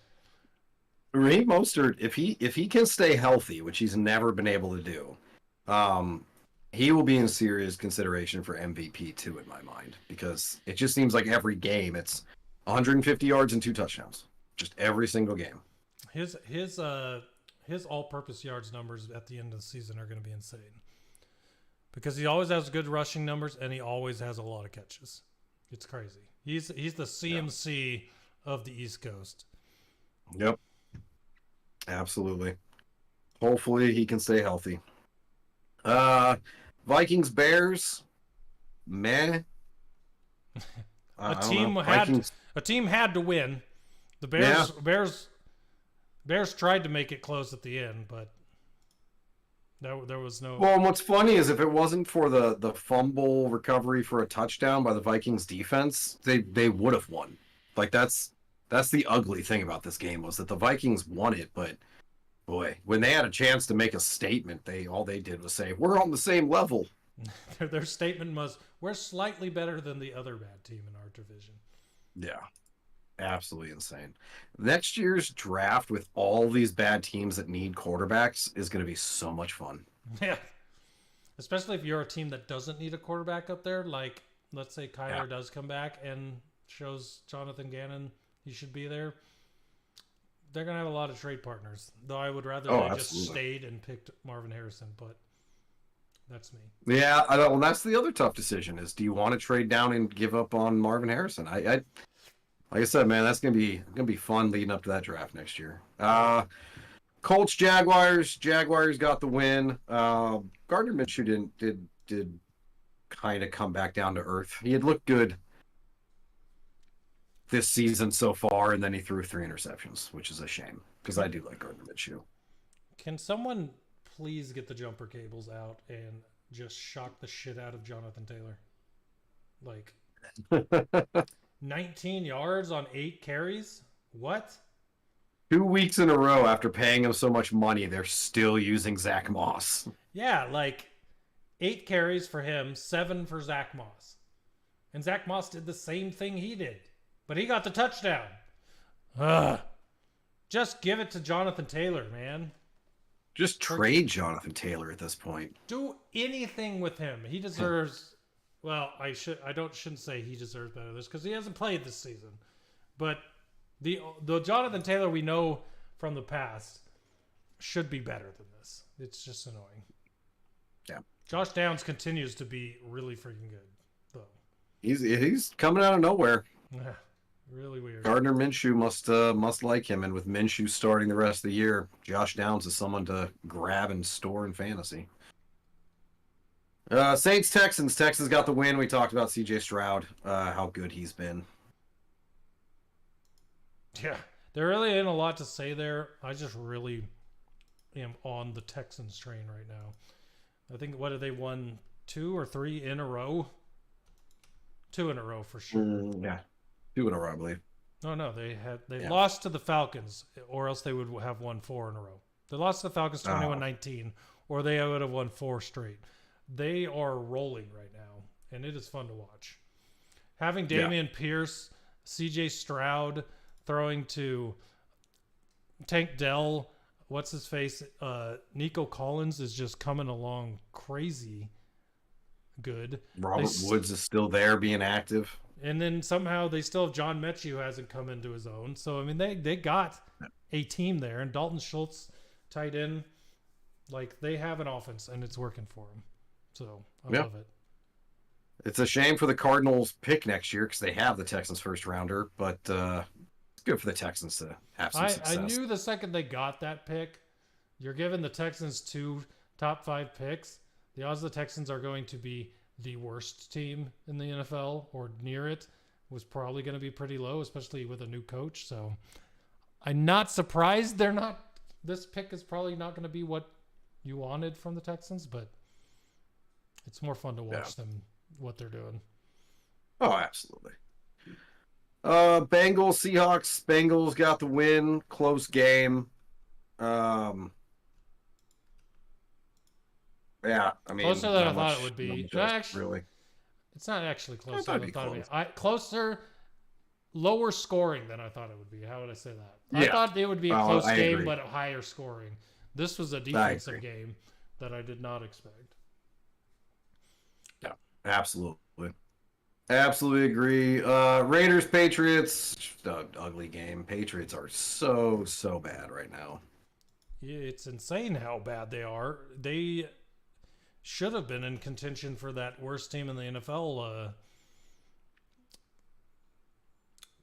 Raheem Mostert, if he can stay healthy, which he's never been able to do, he will be in serious consideration for MVP too, in my mind, because it just seems like every game it's 150 yards and 2 touchdowns, just every single game. His all-purpose yards numbers at the end of the season are going to be insane because he always has good rushing numbers and he always has a lot of catches. It's crazy. He's the CMC of the East Coast. Yep. Absolutely. Hopefully he can stay healthy. Vikings Bears, meh. A team had to win. The Bears tried to make it close at the end, but there was no. Well, and what's funny is if it wasn't for the fumble recovery for a touchdown by the Vikings defense, they would have won. Like that's the ugly thing about this game was that the Vikings won it, but boy, when they had a chance to make a statement, all they did was say, "We're on the same level." Their statement was, "We're slightly better than the other bad team in our division." Yeah. Absolutely insane. Next year's draft with all these bad teams that need quarterbacks is going to be so much fun. Yeah. Especially if you're a team that doesn't need a quarterback up there. Like, let's say Kyler does come back and shows Jonathan Gannon he should be there. They're going to have a lot of trade partners. Though I would rather they just stayed and picked Marvin Harrison, but that's me. Yeah, well, that's the other tough decision is do you want to trade down and give up on Marvin Harrison? I like I said, man, that's gonna be fun leading up to that draft next year. Colts, Jaguars. Jaguars got the win. Gardner Minshew did kind of come back down to earth. He had looked good this season so far, and then he threw 3 interceptions, which is a shame because I do like Gardner Minshew. Can someone please get the jumper cables out and just shock the shit out of Jonathan Taylor? Like 19 yards on 8 carries? What? 2 weeks in a row after paying him so much money, they're still using Zach Moss. Yeah, like 8 carries for him, 7 for Zach Moss. And Zach Moss did the same thing he did. But he got the touchdown. Ugh. Just give it to Jonathan Taylor, man. Just trade Jonathan Taylor at this point. Do anything with him. He deserves... Well, I shouldn't say he deserves better than this because he hasn't played this season. But the Jonathan Taylor we know from the past should be better than this. It's just annoying. Yeah. Josh Downs continues to be really freaking good, though. He's coming out of nowhere. Yeah, really weird. Gardner Minshew must like him, and with Minshew starting the rest of the year, Josh Downs is someone to grab and store in fantasy. Saints Texans. Texans got the win. We talked about CJ Stroud, how good he's been. Yeah, there really ain't a lot to say there. I just really am on the Texans train right now. I think what have they won 2 or 3 in a row? 2 in a row for sure. Yeah, 2 in a row, I believe. No, they lost to the Falcons, or else they would have won 4 in a row. They lost to the Falcons 21-19, or they would have won 4 straight. They are rolling right now, and it is fun to watch. Having Dameon Pierce, CJ Stroud throwing to Tank Dell, what's his face? Nico Collins is just coming along crazy good. Robert Woods is still there being active. And then somehow they still have John Mechie who hasn't come into his own. So, I mean, they got a team there. And Dalton Schultz tight end. Like, they have an offense, and it's working for them. So, I love it. It's a shame for the Cardinals pick next year because they have the Texans first rounder. But it's good for the Texans to have some success. I knew the second they got that pick, you're giving the Texans 2 top 5 picks. The odds the Texans are going to be the worst team in the NFL or near it was probably going to be pretty low, especially with a new coach. So I'm not surprised they're not. This pick is probably not going to be what you wanted from the Texans, but it's more fun to watch them, what they're doing. Oh, absolutely. Bengals, Seahawks. Bengals got the win. Close game. Yeah, I mean, closer than I thought it would be. Really, It's not actually closer. I thought it'd be close. Closer, lower scoring than I thought it would be. How would I say that? Yeah. I thought it would be a close I game, agree. but higher scoring. This was a defensive game that I did not expect. Yeah, absolutely. Absolutely agree. Raiders, Patriots, just an ugly game. Patriots are so bad right now. Yeah, it's insane how bad they are. They should have been in contention for that worst team in the NFL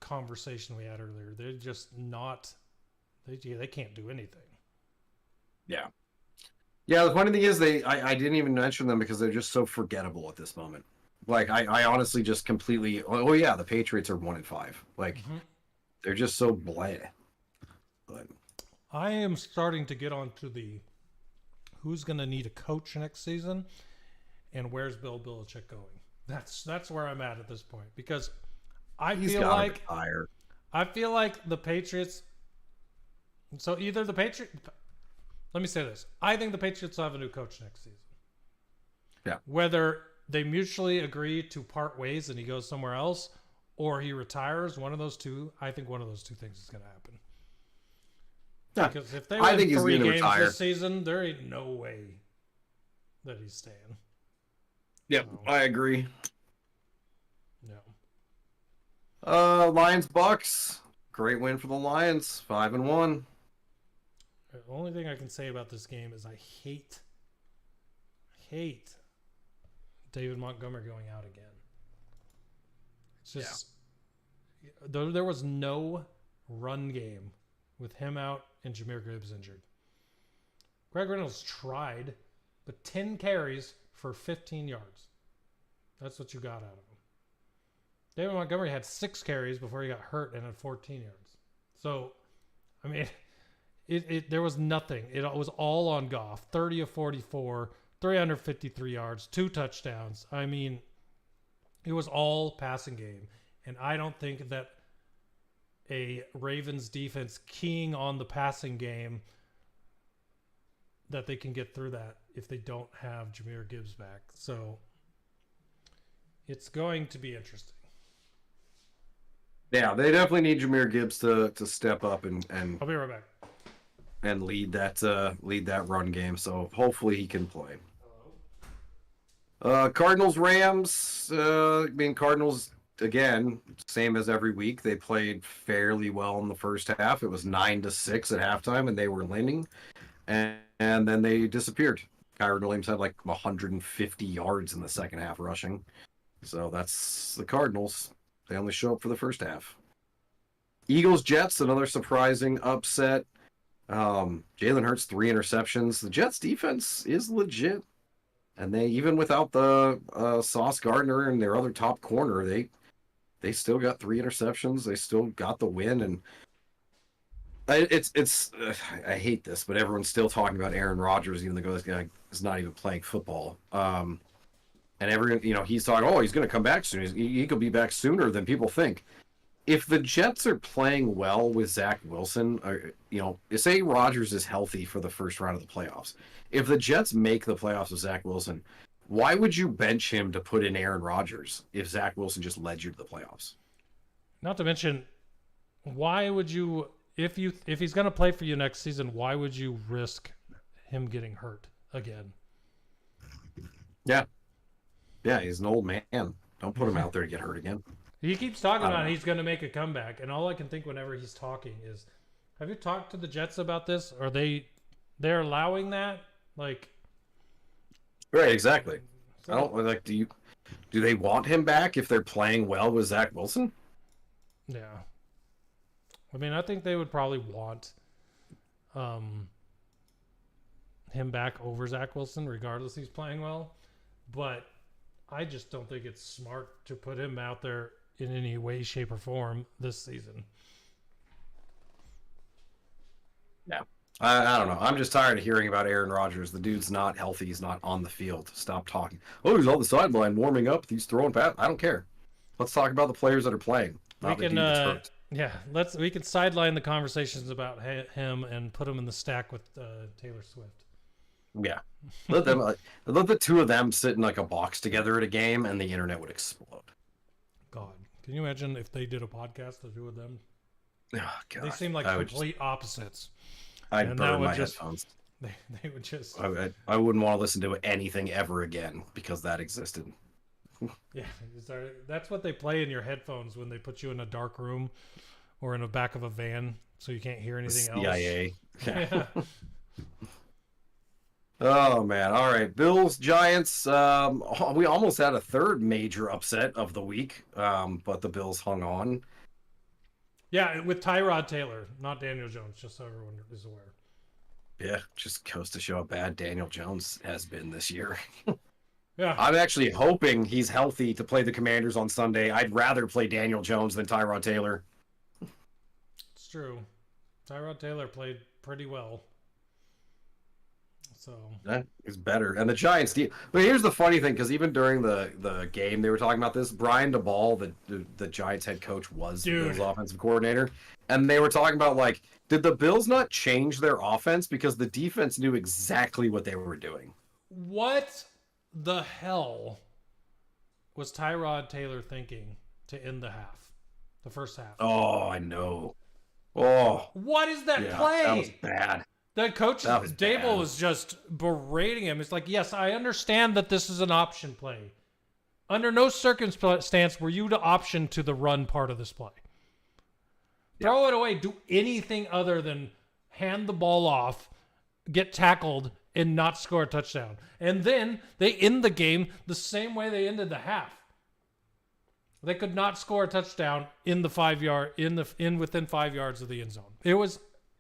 conversation we had earlier. They're just not. They can't do anything. Yeah. Yeah, the funny thing is I didn't even mention them because they're just so forgettable at this moment. Like I honestly just completely the Patriots are 1-5. Like they're just so blah. But I am starting to get onto the who's going to need a coach next season and where's Bill Belichick going. That's where I'm at this point because I feel like the Patriots. So either the Patriots. Let me say this: I think the Patriots will have a new coach next season. Yeah. Whether they mutually agree to part ways and he goes somewhere else, or he retires, one of those two. I think one of those two things is going to happen. Yeah. Because if they win think 3 games retire. this season, there ain't no way that he's staying. Yep, I agree. No. Lions Bucks. Great win for the Lions. 5-1. The only thing I can say about this game is I hate David Montgomery going out again. It's just there was no run game with him out and Jahmyr Gibbs injured. Greg Reynolds tried, but 10 carries for 15 yards. That's what you got out of him. David Montgomery had 6 carries before he got hurt and had 14 yards. So, I mean, there was nothing. It was all on Goff. 30 of 44, 353 yards, 2 touchdowns. I mean, it was all passing game. And I don't think that a Ravens defense keying on the passing game that they can get through that if they don't have Jahmyr Gibbs back. So it's going to be interesting. Yeah, they definitely need Jahmyr Gibbs to step up and I'll be right back. And lead that run game. So hopefully he can play. Cardinals Rams. Cardinals again, same as every week. They played fairly well in the first half. It was 9-6 at halftime, and they were leading, and then they disappeared. Kyron Williams had like 150 yards in the second half rushing. So that's the Cardinals. They only show up for the first half. Eagles Jets, another surprising upset. Jalen Hurts 3 interceptions. The Jets defense is legit, and they even without the Sauce Gardner and their other top corner, they still got 3 interceptions. They still got the win, and I hate this, but everyone's still talking about Aaron Rodgers, even though this guy is not even playing football. And everyone, he's talking, he's going to come back soon. He could be back sooner than people think. If the Jets are playing well with Zach Wilson, say Rodgers is healthy for the first round of the playoffs. If the Jets make the playoffs with Zach Wilson, why would you bench him to put in Aaron Rodgers if Zach Wilson just led you to the playoffs? Not to mention, why would you, if he's going to play for you next season, why would you risk him getting hurt again? Yeah. Yeah, he's an old man. Don't put him out there to get hurt again. He keeps talking about he's going to make a comeback, and all I can think whenever he's talking is, have you talked to the Jets about this? Are they're allowing that? Like, right, exactly. I don't like. Do they want him back if they're playing well with Zach Wilson? Yeah, I mean, I think they would probably want him back over Zach Wilson, regardless he's playing well. But I just don't think it's smart to put him out there in any way, shape, or form this season. Yeah. I don't know. I'm just tired of hearing about Aaron Rodgers. The dude's not healthy. He's not on the field. Stop talking. Oh, he's on the sideline warming up. He's throwing pass. I don't care. Let's talk about the players that are playing. Not the dude that's hurt. Yeah, we can sideline the conversations about him and put him in the stack with Taylor Swift. Yeah. Let the two of them sit in like a box together at a game, and the internet would explode. God, can you imagine if they did a podcast, the two of them? Oh, God. They seem like complete opposites. I'd burn my headphones. They would just. I wouldn't want to listen to anything ever again because that existed. Yeah, that's what they play in your headphones when they put you in a dark room or in the back of a van so you can't hear anything else. CIA. Yeah. Oh man! All right, Bills, Giants. We almost had a third major upset of the week, but the Bills hung on. Yeah, with Tyrod Taylor, not Daniel Jones, just so everyone is aware. Yeah, just goes to show how bad Daniel Jones has been this year. Yeah, I'm actually hoping he's healthy to play the Commanders on Sunday. I'd rather play Daniel Jones than Tyrod Taylor. it's true. Tyrod Taylor played pretty well. So That is better. And the Giants, but here's the funny thing, because even during the game, they were talking about this. Brian DeBall, the Giants head coach, was the Bills offensive coordinator. And they were talking about, like, did the Bills not change their offense because the defense knew exactly what they were doing? what the hell was Tyrod Taylor thinking to end the first half? Oh, I know. Oh, What is that yeah, play? that was bad. The coach, That was Dable, bad. was just berating him. It's like, yes, I understand that this is an option play. Under no circumstance were you to option to the run part of this play. Throw it away. Do anything other than hand the ball off, get tackled, and not score a touchdown. And then they end the game the same way they ended the half. They could not score a touchdown in the 5 yard within 5 yards of the end zone.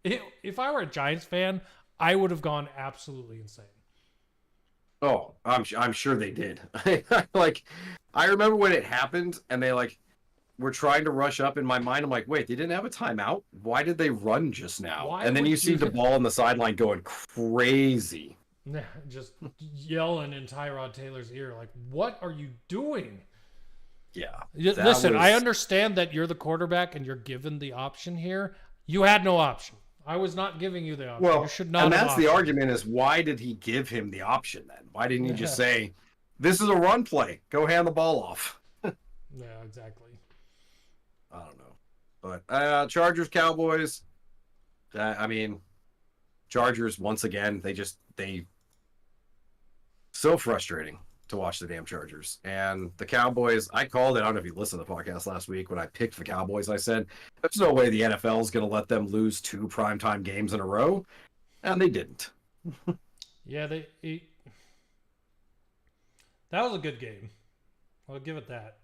If I were a Giants fan, I would have gone absolutely insane. Oh, I'm sure they did. Like, I remember when it happened, and they were trying to rush up. In my mind, I'm like, wait, they didn't have a timeout? Why did they run just now? Why and then would you see the ball on the sideline going crazy. Just yelling in Tyrod Taylor's ear, like, what are you doing? Yeah. Listen, I understand that you're the quarterback and you're given the option here. You had no option. I was not giving you the option. Well, you should not. And have that's the optioned. argument: is why did he give him the option then? Why didn't he just say, "This is a run play. Go hand the ball off"? Yeah, exactly. I don't know, but Chargers, Cowboys. I mean, Chargers once again. They so frustrating to watch the damn Chargers. And the Cowboys, I called it. I don't know if you listened to the podcast last week when I picked the Cowboys. I said, there's no way the NFL is going to let them lose 2 primetime games in a row. And they didn't. Yeah, that was a good game. I'll give it that.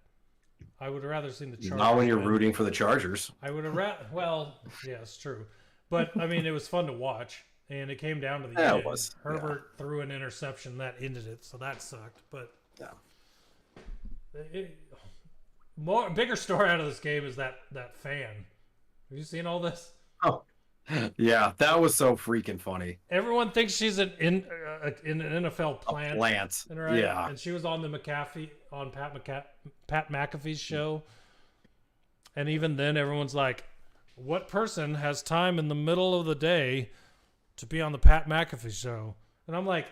I would have rather seen the Chargers. Not when you're win. rooting for the Chargers. I would have well, yeah, it's true. But, I mean, it was fun to watch. And it came down to the end. It was. Herbert threw an interception that ended it, so that sucked. But yeah. Bigger story out of this game is that fan. Have you seen all this? Oh, yeah, that was so freaking funny. Everyone thinks she's in an NFL plant. Lance, Right? yeah. And she was on Pat McAfee's show. And even then, everyone's like, what person has time in the middle of the day to be on the Pat McAfee show? And I'm like,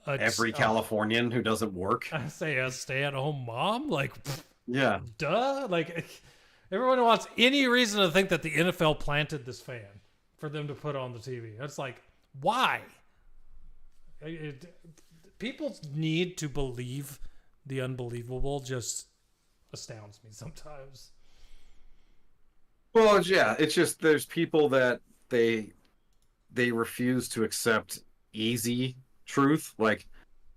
every Californian who doesn't work. I say a stay-at-home mom? Like, Yeah. duh. Like, everyone wants any reason to think that the NFL planted this fan for them to put on the TV. It's like, why? People need to believe the unbelievable just astounds me sometimes. Well, yeah, it's just there's people that they refuse to accept easy truth. Like,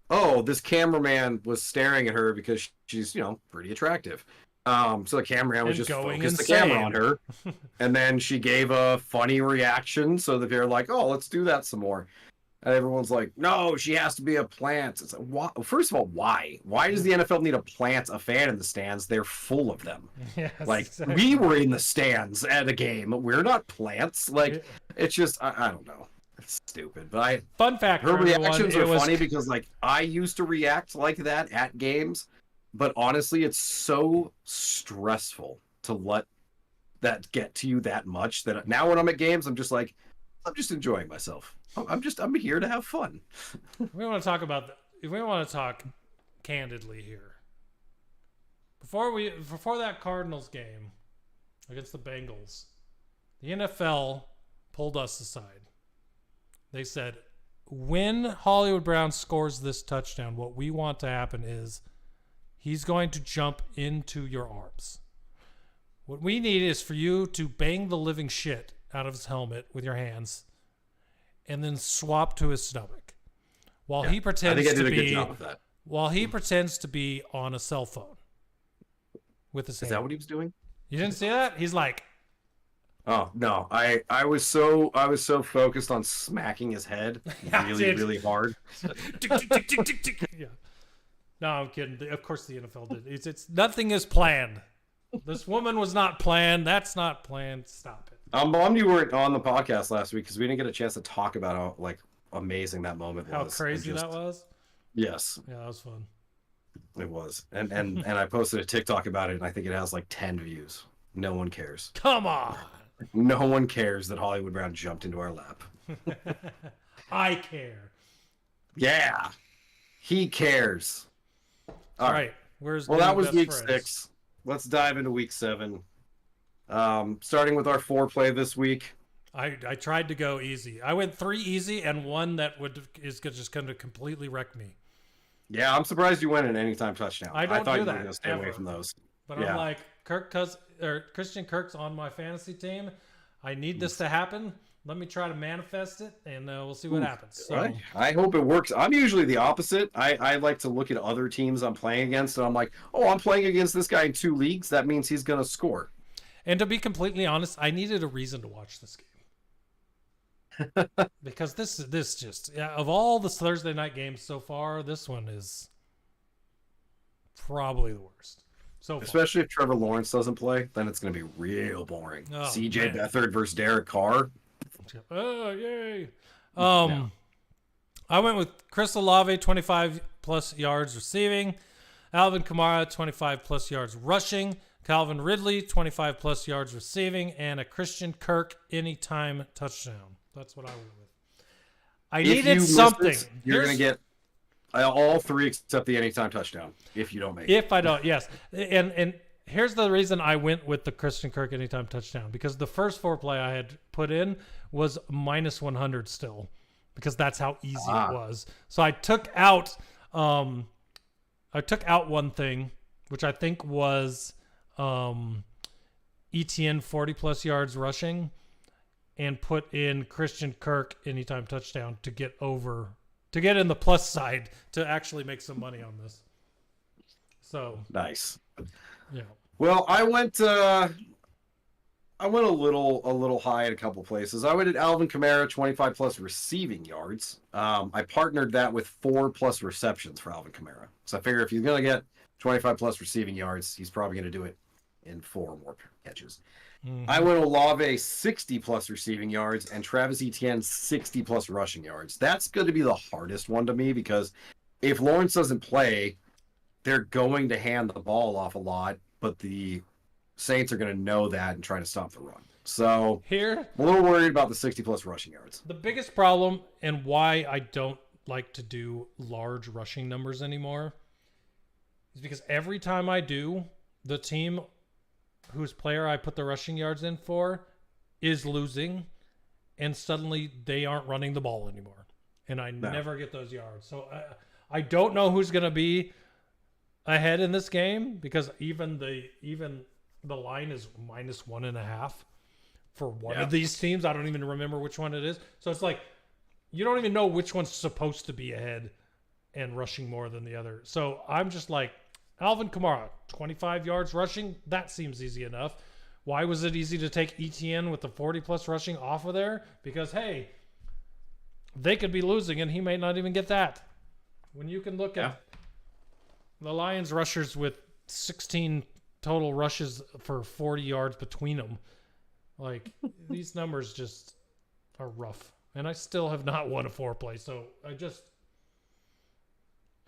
oh, this cameraman was staring at her because she's, pretty attractive. So the cameraman was And just going focused the insane. camera on her. And then she gave a funny reaction. So that they're like, oh, let's do that some more. And everyone's like, no, she has to be a plant. It's like, why? First of all, why? Why does the NFL need to plant a fan in the stands? They're full of them. Yes, Like, exactly. we were in the stands at a game. We're not plants. Like, it's just, I don't know. It's stupid. But Fun fact her for everyone, reactions it are was funny because, like, I used to react like that at games. But honestly, it's so stressful to let that get to you that much that now when I'm at games, I'm just like, I'm just enjoying myself. I'm here to have fun. We want to talk about if we want to talk candidly here. Before that Cardinals game against the Bengals, the NFL pulled us aside. They said, when Hollywood Brown scores this touchdown, what we want to happen is he's going to jump into your arms. What we need is for you to bang the living shit out of his helmet with your hands and then swap to his stomach while he pretends to be while he pretends to be on a cell phone with his hand. Is that what he was doing? You didn't see that? He's like, oh no, I was so focused on smacking his head really hard. yeah. No, I'm kidding. Of course the NFL did. It's nothing is planned. This woman was not planned. That's not planned. Stop it. I'm bummed you weren't on the podcast last week because we didn't get a chance to talk about how like amazing that moment was. How crazy that was? Yes. Yeah, that was fun. It was. And I posted a TikTok about it and I think it has like 10 views. No one cares. Come on. No one cares that Hollywood Brown jumped into our lap. I care. Yeah. He cares. All right. Well, that was week 6. Let's dive into week 7. Starting with our foreplay this week. I tried to go easy. I went 3 easy and one that is just going to completely wreck me. Yeah, I'm surprised you went an anytime touchdown. I thought you were going to stay away from those. But yeah. I'm like, Christian Kirk's on my fantasy team. I need this to happen. Let me try to manifest it, and we'll see what happens. So right. I hope it works. I'm usually the opposite. I like to look at other teams I'm playing against, and I'm like, oh, I'm playing against this guy in 2 leagues. That means he's going to score. And to be completely honest, I needed a reason to watch this game. Because this just, of all the Thursday night games so far, this one is probably the worst. So far. Especially if Trevor Lawrence doesn't play, then it's going to be real boring. Oh, CJ Beathard versus Derek Carr. Oh, yay. I went with Chris Olave, 25 plus yards receiving. Alvin Kamara, 25 plus yards rushing. Calvin Ridley, 25 plus yards receiving. And a Christian Kirk anytime touchdown. That's what I went with. I needed something. You're going to get all 3 except the anytime touchdown if you don't make it. If I don't, yes. And here's the reason I went with the Christian Kirk anytime touchdown. Because the first foreplay I had put in was minus 100 still. Because that's how easy it was. So I took out one thing, which I think was ETN 40 plus yards rushing, and put in Christian Kirk anytime touchdown to get in the plus side to actually make some money on this. So nice. Yeah. Well, I went a little high at a couple places. I went at Alvin Kamara, 25 plus receiving yards. I partnered that with 4 plus receptions for Alvin Kamara. So I figure if he's going to get 25 plus receiving yards, he's probably going to do it in 4 more catches. Mm-hmm. I went Olave 60 plus receiving yards and Travis Etienne 60 plus rushing yards. That's going to be the hardest one to me because if Lawrence doesn't play, they're going to hand the ball off a lot, but the Saints are going to know that and try to stop the run. So here, I'm a little worried about the 60 plus rushing yards. The biggest problem and why I don't like to do large rushing numbers anymore is because every time I do, the team whose player I put the rushing yards in for is losing, and suddenly they aren't running the ball anymore. And I never get those yards. So I don't know who's going to be ahead in this game because even the line is minus 1.5 for one of these teams. I don't even remember which one it is. So it's like you don't even know which one's supposed to be ahead and rushing more than the other. So I'm just like, Alvin Kamara, 25 yards rushing. That seems easy enough. Why was it easy to take ETN with the 40 plus rushing off of there? Because, hey, they could be losing and he may not even get that. When you can look at the Lions rushers with 16 total rushes for 40 yards between them. Like, these numbers just are rough. And I still have not won a foreplay. So I just,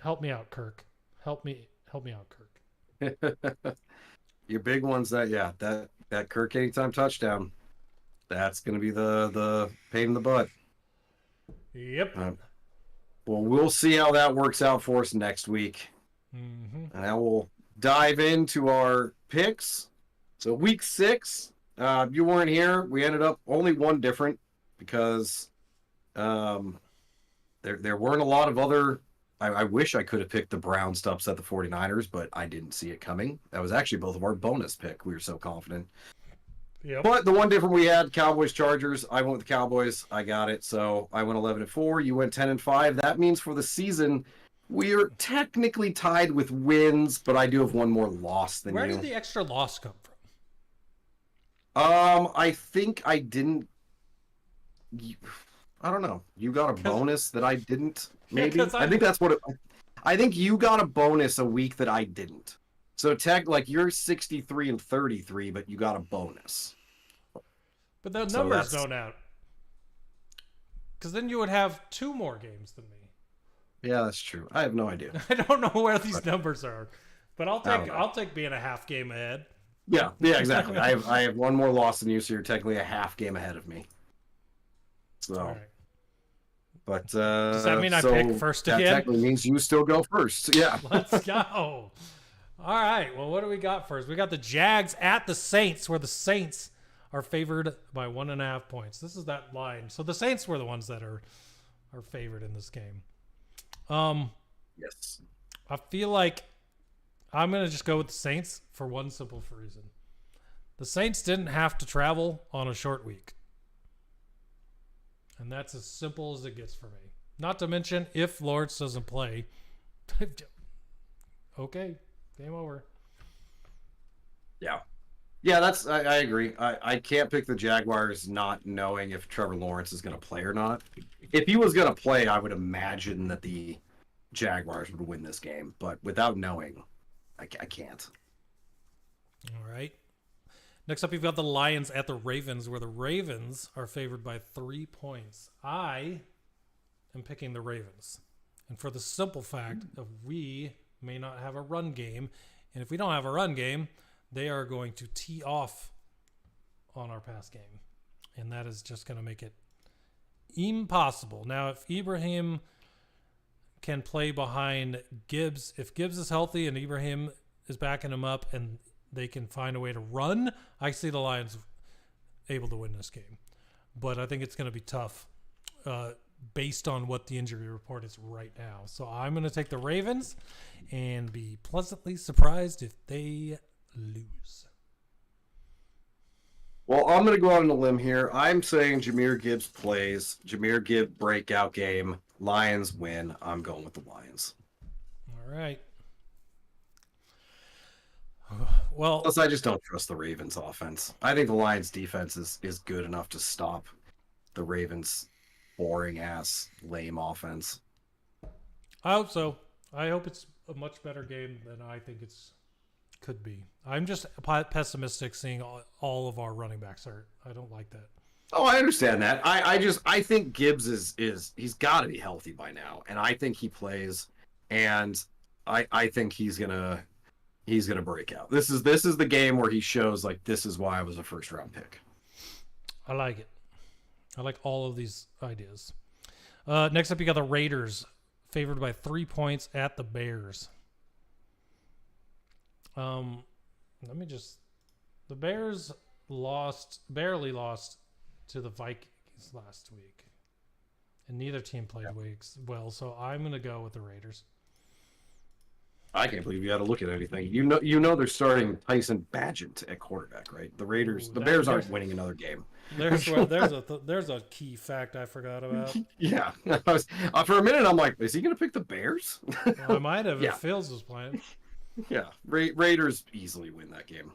help me out, Kirk. Help me out, Kirk. Your big ones that Kirk anytime touchdown. That's going to be the pain in the butt. Yep. Well, we'll see how that works out for us next week. Mm-hmm. And now we'll dive into our picks. So week 6, you weren't here. We ended up only one different because there weren't a lot of other. I wish I could have picked the Browns to upset the 49ers, but I didn't see it coming. That was actually both of our bonus pick. We were so confident. Yep. But the one different we had, Cowboys Chargers. I went with the Cowboys. I got it. So I went 11-4. You went 10-5. That means for the season, we are technically tied with wins, but I do have one more loss than Where you. did the extra loss come from? I think I didn't. I don't know. You got a bonus that I didn't. Maybe I think that's what it. I think you got a bonus a week that I didn't. So like you're 63-33, but you got a bonus. But the numbers don't add. Because then you would have 2 more games than me. Yeah, that's true. I have no idea. I don't know where these numbers are, but I'll take being a half game ahead. Yeah, exactly. I have one more loss than you, so you're technically a half game ahead of me. So, all right. But does that mean I pick first again? That technically means you still go first. Yeah. Let's go. All right. Well, what do we got first? We got the Jags at the Saints, where the Saints are favored by 1.5 points. This is that line. So the Saints were the ones that are favored in this game. Yes. I feel like I'm going to just go with the Saints for one simple reason. The Saints didn't have to travel on a short week. And that's as simple as it gets for me. Not to mention, if Lawrence doesn't play, okay, game over. Yeah. Yeah, I agree. I can't pick the Jaguars not knowing if Trevor Lawrence is going to play or not. If he was going to play, I would imagine that the Jaguars would win this game. But without knowing, I can't. All right. Next up, you've got the Lions at the Ravens, where the Ravens are favored by 3 points. I am picking the Ravens. And for the simple fact of we may not have a run game. And if we don't have a run game, they are going to tee off on our pass game. And that is just going to make it impossible. Now, if Ibrahim can play behind Gibbs, if Gibbs is healthy and Ibrahim is backing him up and they can find a way to run, I see the Lions able to win this game. But I think it's going to be tough based on what the injury report is right now. So I'm going to take the Ravens and be pleasantly surprised if they lose. Well, I'm going to go out on a limb here. I'm saying Jahmyr Gibbs plays. Jahmyr Gibbs breakout game. Lions win. I'm going with the Lions. All right. Well, plus, I just don't trust the Ravens offense. I think the Lions defense is good enough to stop the Ravens' boring ass lame offense. I hope so. I hope it's a much better game than I think it's could be. I'm just pessimistic seeing all of our running backs hurt. I don't like that. Oh, I understand that. I think Gibbs is he's got to be healthy by now, and I think he plays, and I think he's gonna break out. This is the game where he shows like this is why I was a first round pick. I like it. I like all of these ideas. Next up, you got the Raiders favored by 3 points at the Bears. The Bears barely lost to the Vikings last week, and neither team played well. So I'm going to go with the Raiders. I can't believe you had to look at anything. You know they're starting Tyson Bagent at quarterback, right? The Bears aren't winning another game. There's a key fact I forgot about. Yeah, for a minute I'm like, is he going to pick the Bears? Well, I might have if Fields was playing. Yeah, Raiders easily win that game.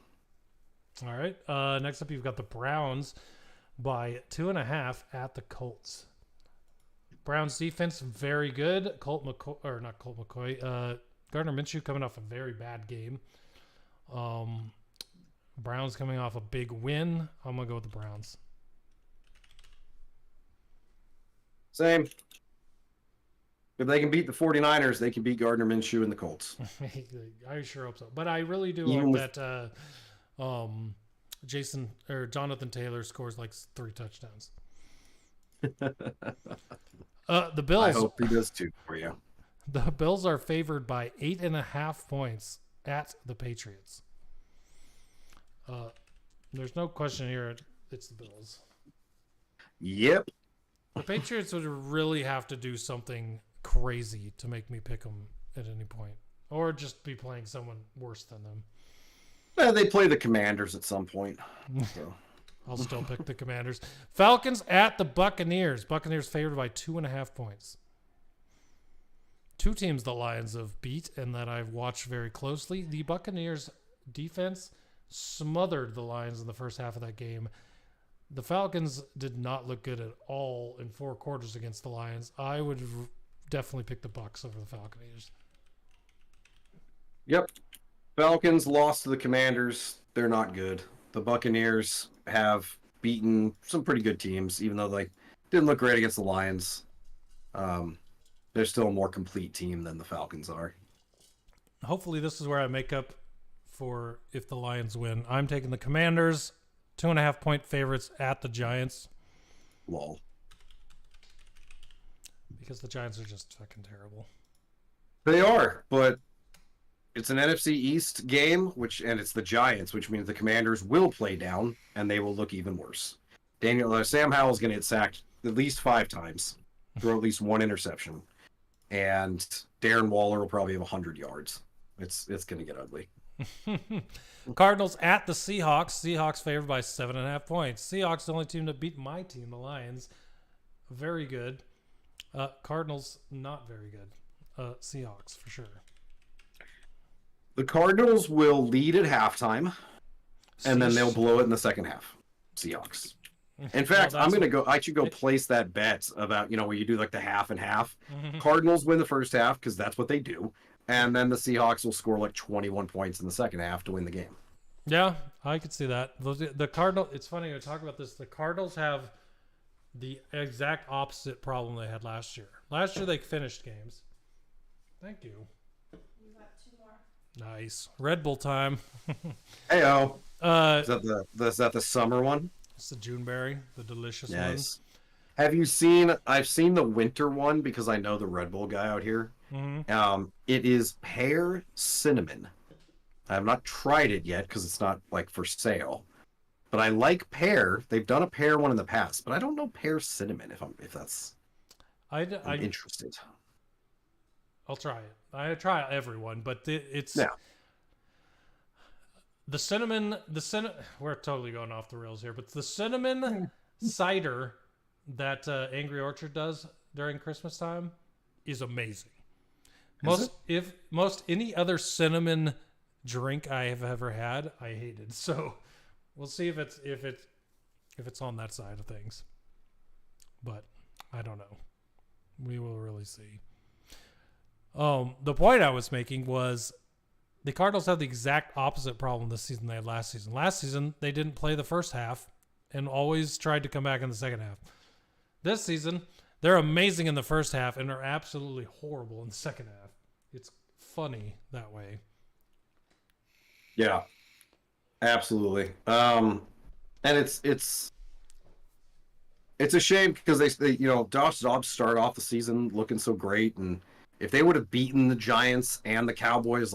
All right. Next up, you've got the Browns by 2.5 at the Colts. Browns defense very good. Gardner Minshew coming off a very bad game. Browns coming off a big win. I'm gonna go with the Browns. Same. If they can beat the 49ers, they can beat Gardner Minshew and the Colts. I sure hope so. But I really do hope that Jonathan Taylor scores like 3 touchdowns. The Bills. I hope he does too for you. The Bills are favored by 8.5 points at the Patriots. There's no question here. It's the Bills. Yep. The Patriots would really have to do something crazy to make me pick them at any point, or just be playing someone worse than them. They play the Commanders at some point. So. I'll still pick the Commanders. Falcons at the Buccaneers. Buccaneers favored by 2.5 points. 2 teams the Lions have beat and that I've watched very closely. The Buccaneers defense smothered the Lions in the first half of that game. The Falcons did not look good at all in 4 quarters against the Lions. I would definitely pick the Bucs over the Falcons. Yep. Falcons lost to the Commanders. They're not good. The Buccaneers have beaten some pretty good teams, even though they didn't look great against the Lions. They're still a more complete team than the Falcons are. Hopefully this is where I make up for if the Lions win. I'm taking the Commanders, 2.5 point favorites at the Giants. Lol. Because the Giants are just fucking terrible. They are, but it's an NFC East game, and it's the Giants, which means the Commanders will play down, and they will look even worse. Sam Howell's going to get sacked at least 5 times, throw at least 1 interception, and Darren Waller will probably have 100 yards. It's going to get ugly. Cardinals at the Seahawks. Seahawks favored by 7.5 points. Seahawks the only team to beat my team, the Lions. Very good. Cardinals not very good. Seahawks for sure. The Cardinals will lead at halftime, and then they'll blow it in the second half. Seahawks. In fact, I'm going to go. I should go place that bet about where you do like the half and half. Cardinals win the first half because that's what they do, and then the Seahawks will score like 21 points in the second half to win the game. Yeah, I could see that. The Cardinals. It's funny to talk about this. The Cardinals have the exact opposite problem they had last year. Last year they finished games. Thank you. You got 2 more. Nice. Red Bull time. Heyo. Is that the summer one? It's the Juneberry, the delicious nice. One. Have you seen? I've seen the winter one because I know the Red Bull guy out here. Mm-hmm. It is pear cinnamon. I have not tried it yet because it's not like for sale. But I like pear. They've done a pear one in the past, but I don't know pear cinnamon if that's. I'm interested. I'll try it. I try every one, but it's yeah. The cinnamon. We're totally going off the rails here, but the cinnamon cider that Angry Orchard does during Christmas time is amazing. Most any other cinnamon drink I have ever had, I hated. So we'll see if it's on that side of things. But I don't know. We will really see. The point I was making was the Cardinals have the exact opposite problem this season they had last season. Last season, they didn't play the first half and always tried to come back in the second half. This season, they're amazing in the first half and are absolutely horrible in the second half. It's funny that way. Yeah, absolutely. And it's a shame because they Josh Dobbs started off the season looking so great, and if they would have beaten the Giants and the Cowboys,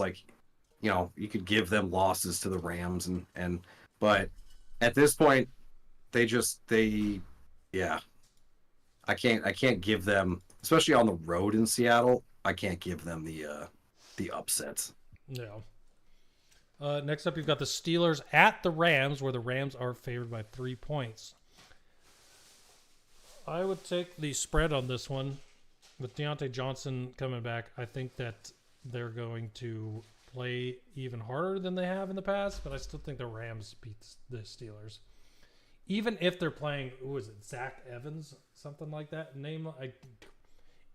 you could give them losses to the Rams but at this point I can't give them, especially on the road in Seattle, I can't give them the upsets. Yeah. Next up, you've got the Steelers at the Rams, where the Rams are favored by 3 points. I would take the spread on this one. With Deontay Johnson coming back, I think that they're going to play even harder than they have in the past, but I still think the Rams beat the Steelers. Even if they're playing, who is it, Zach Evans, something like that?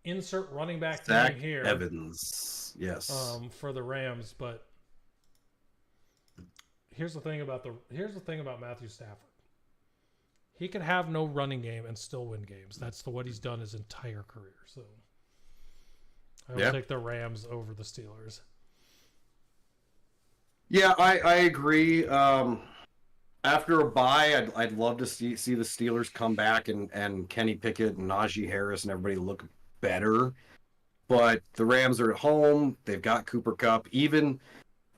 Insert running back Zach name here. Evans, yes. For the Rams, but here's the thing about Matthew Stafford. He could have no running game and still win games. That's what he's done his entire career. So I will take the Rams over the Steelers. Yeah, I agree. After a bye, I'd love to see the Steelers come back and Kenny Pickett and Najee Harris and everybody look better. But the Rams are at home. They've got Cooper Kupp. Even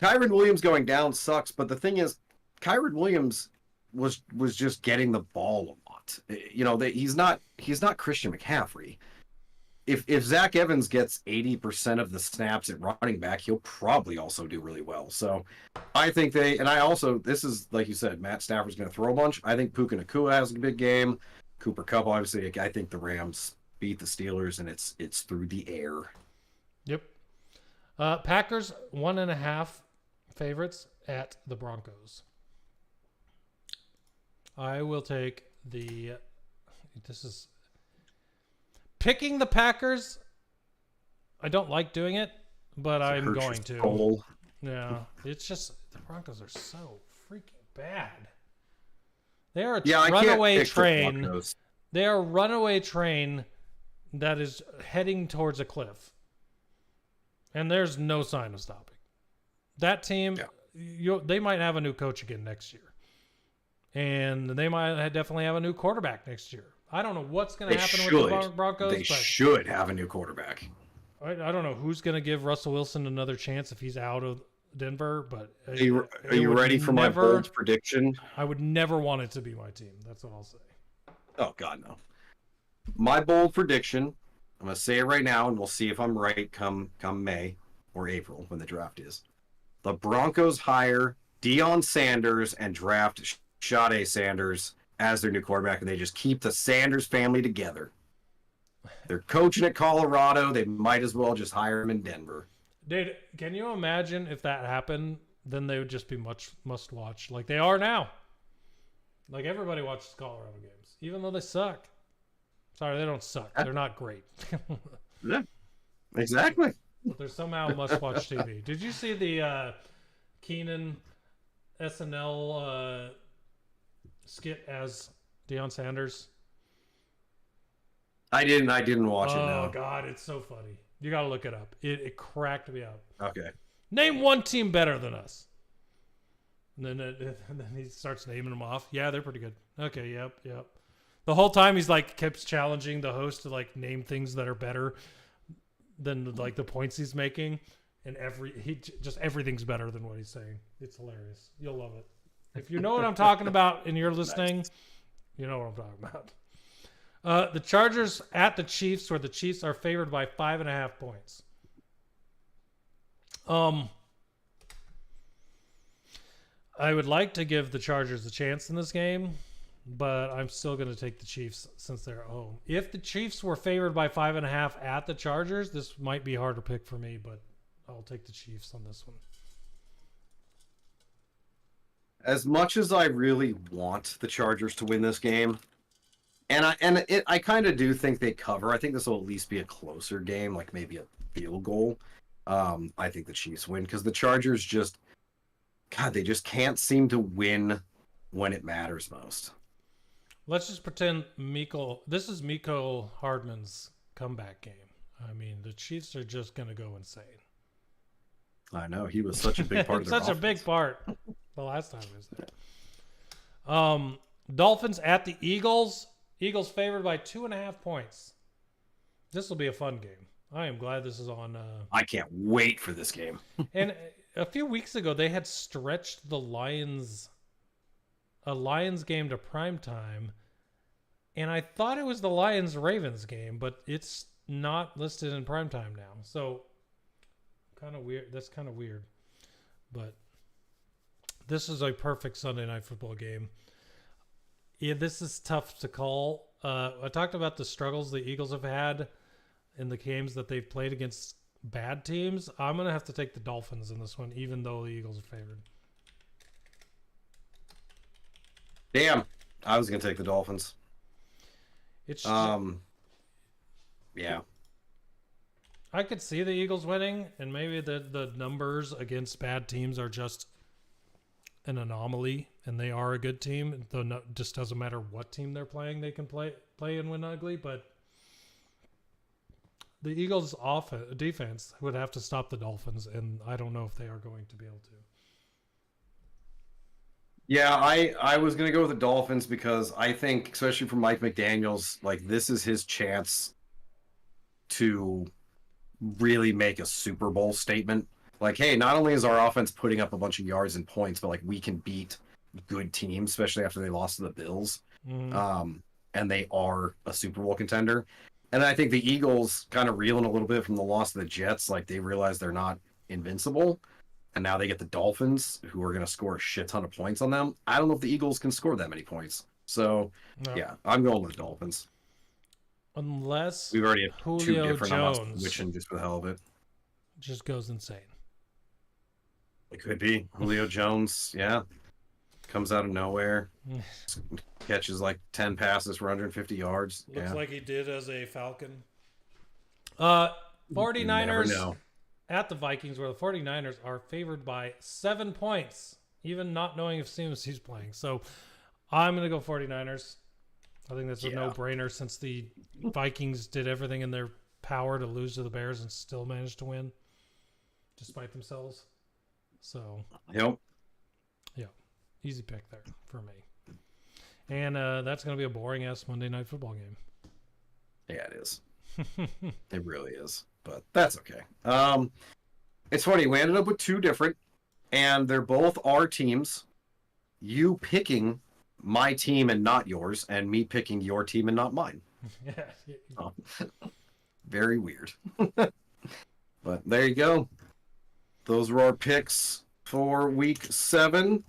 Kyron Williams going down sucks. But the thing is, Kyron Williams was just getting the ball a lot. You know, he's not Christian McCaffrey. If Zach Evans gets 80% of the snaps at running back, he'll probably also do really well. So I think this is, like you said, Matt Stafford's going to throw a bunch. I think Puka Nacua has a big game. Cooper Kupp, obviously, I think the Rams beat the Steelers, and it's through the air. Yep. Packers 1.5 favorites at the Broncos. I will take picking the Packers. I don't like doing it, but I'm going to. Soul. Yeah, it's just the Broncos are so freaking bad. They are a I runaway can't pick the train. Broncos. They are a runaway train that is heading towards a cliff, and there's no sign of stopping. That team, they might have a new coach again next year, and they might definitely have a new quarterback next year. I don't know what's going to happen with the Broncos. They should have a new quarterback. I don't know who's going to give Russell Wilson another chance if he's out of Denver. But Are you ready for my bold prediction? I would never want it to be my team. That's what I'll say. Oh, God, no. My bold prediction, I'm going to say it right now, and we'll see if I'm right come May or April when the draft is. The Broncos hire Deion Sanders and draft Sade Sanders as their new quarterback, and they just keep the Sanders family together. They're coaching at Colorado. They might as well just hire him in Denver. Dude, can you imagine if that happened? Then they would just be must watch, like they are now. Like everybody watches Colorado games, even though they suck. Sorry, they don't suck. They're not great. Yeah, exactly. But they're somehow must-watch TV. Did you see the Keenan SNL skit as Deion Sanders? I didn't watch it. No. Oh God, it's so funny. You got to look it up. It cracked me up. Okay. Name one team better than us. And then he starts naming them off. Yeah, they're pretty good. Okay, yep. The whole time he's like keeps challenging the host to like name things that are better than like the points he's making, and everything's better than what he's saying. It's hilarious. You'll love it. If you know what I'm talking about and you're listening, nice. You know what I'm talking about. The Chargers at the Chiefs, where the Chiefs are favored by 5.5 points. I would like to give the Chargers a chance in this game, but I'm still going to take the Chiefs since they're at home. If the Chiefs were favored by 5.5 at the Chargers, this might be hard to pick for me, but I'll take the Chiefs on this one. As much as I really want the Chargers to win this game, and I kind of do think they cover. I think this will at least be a closer game, like maybe a field goal. I think the Chiefs win because the Chargers they just can't seem to win when it matters most. Let's just pretend this is Mecole Hardman's comeback game. I mean, the Chiefs are just going to go insane. I know. He was such a big part of their offense. A big part the last time he was there. Dolphins at the Eagles. Eagles favored by 2.5 points. This will be a fun game. I am glad this is on. I can't wait for this game. And a few weeks ago, they had stretched a Lions game to primetime, and I thought it was the Lions-Ravens game, but it's not listed in primetime now. So, kind of weird. That's kind of weird. But this is a perfect Sunday night football game. Yeah, this is tough to call. I talked about the struggles the Eagles have had in the games that they've played against bad teams. I'm going to have to take the Dolphins in this one, even though the Eagles are favored. Damn. I was going to take the Dolphins. It's yeah. I could see the Eagles winning, and maybe the numbers against bad teams are just an anomaly, and they are a good team. Though it just doesn't matter what team they're playing, they can play and win ugly. But the Eagles' defense would have to stop the Dolphins, and I don't know if they are going to be able to. Yeah, I was gonna go with the Dolphins because I think, especially for Mike McDaniels, like this is his chance to really make a Super Bowl statement. Like, hey, not only is our offense putting up a bunch of yards and points, but like we can beat good teams, especially after they lost to the Bills. And they are a Super Bowl contender. And I think the Eagles kind of reeling a little bit from the loss of the Jets. Like they realize they're not invincible. And now they get the Dolphins, who are going to score a shit ton of points on them. I don't know if the Eagles can score that many points. So, yeah, I'm going with the Dolphins. Unless we've already had Julio two different. Jones I'm switching just for the hell of it. Just goes insane. It could be Julio Jones. Yeah, comes out of nowhere, catches like 10 passes for 150 yards. Looks like he did as a Falcon. 49ers. Never know. At the Vikings, where the 49ers are favored by 7 points, even not knowing if CMC's playing. So I'm going to go 49ers. I think that's a no-brainer since the Vikings did everything in their power to lose to the Bears and still managed to win despite themselves. So, yep. Yeah, easy pick there for me. And that's going to be a boring-ass Monday Night Football game. Yeah, it is. It really is. But that's okay. It's funny. We ended up with two different, and they're both our teams. You picking my team and not yours, and me picking your team and not mine. Yeah. Very weird. But there you go. Those were our picks for week 7.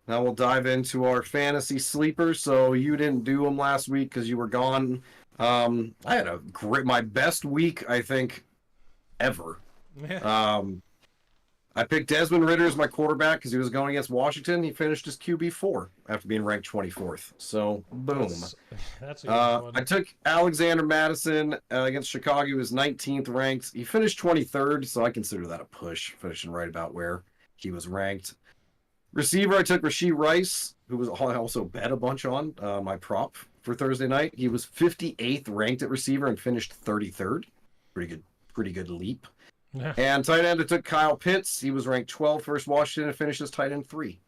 Now we'll dive into our fantasy sleepers. So you didn't do them last week because you were gone. I had my best week, I think, ever. Yeah. I picked Desmond Ridder as my quarterback because he was going against Washington. He finished as QB4 after being ranked 24th. So, boom. That's a good one. I took Alexander Madison against Chicago. He was 19th ranked. He finished 23rd, so I consider that a push, finishing right about where he was ranked. Receiver, I took Rashee Rice, who was I also bet a bunch on my prop for Thursday night. He was 58th ranked at receiver and finished 33rd. Pretty good leap. Yeah. And tight end, I took Kyle Pitts. He was ranked 12th versus Washington and finished as tight end 3.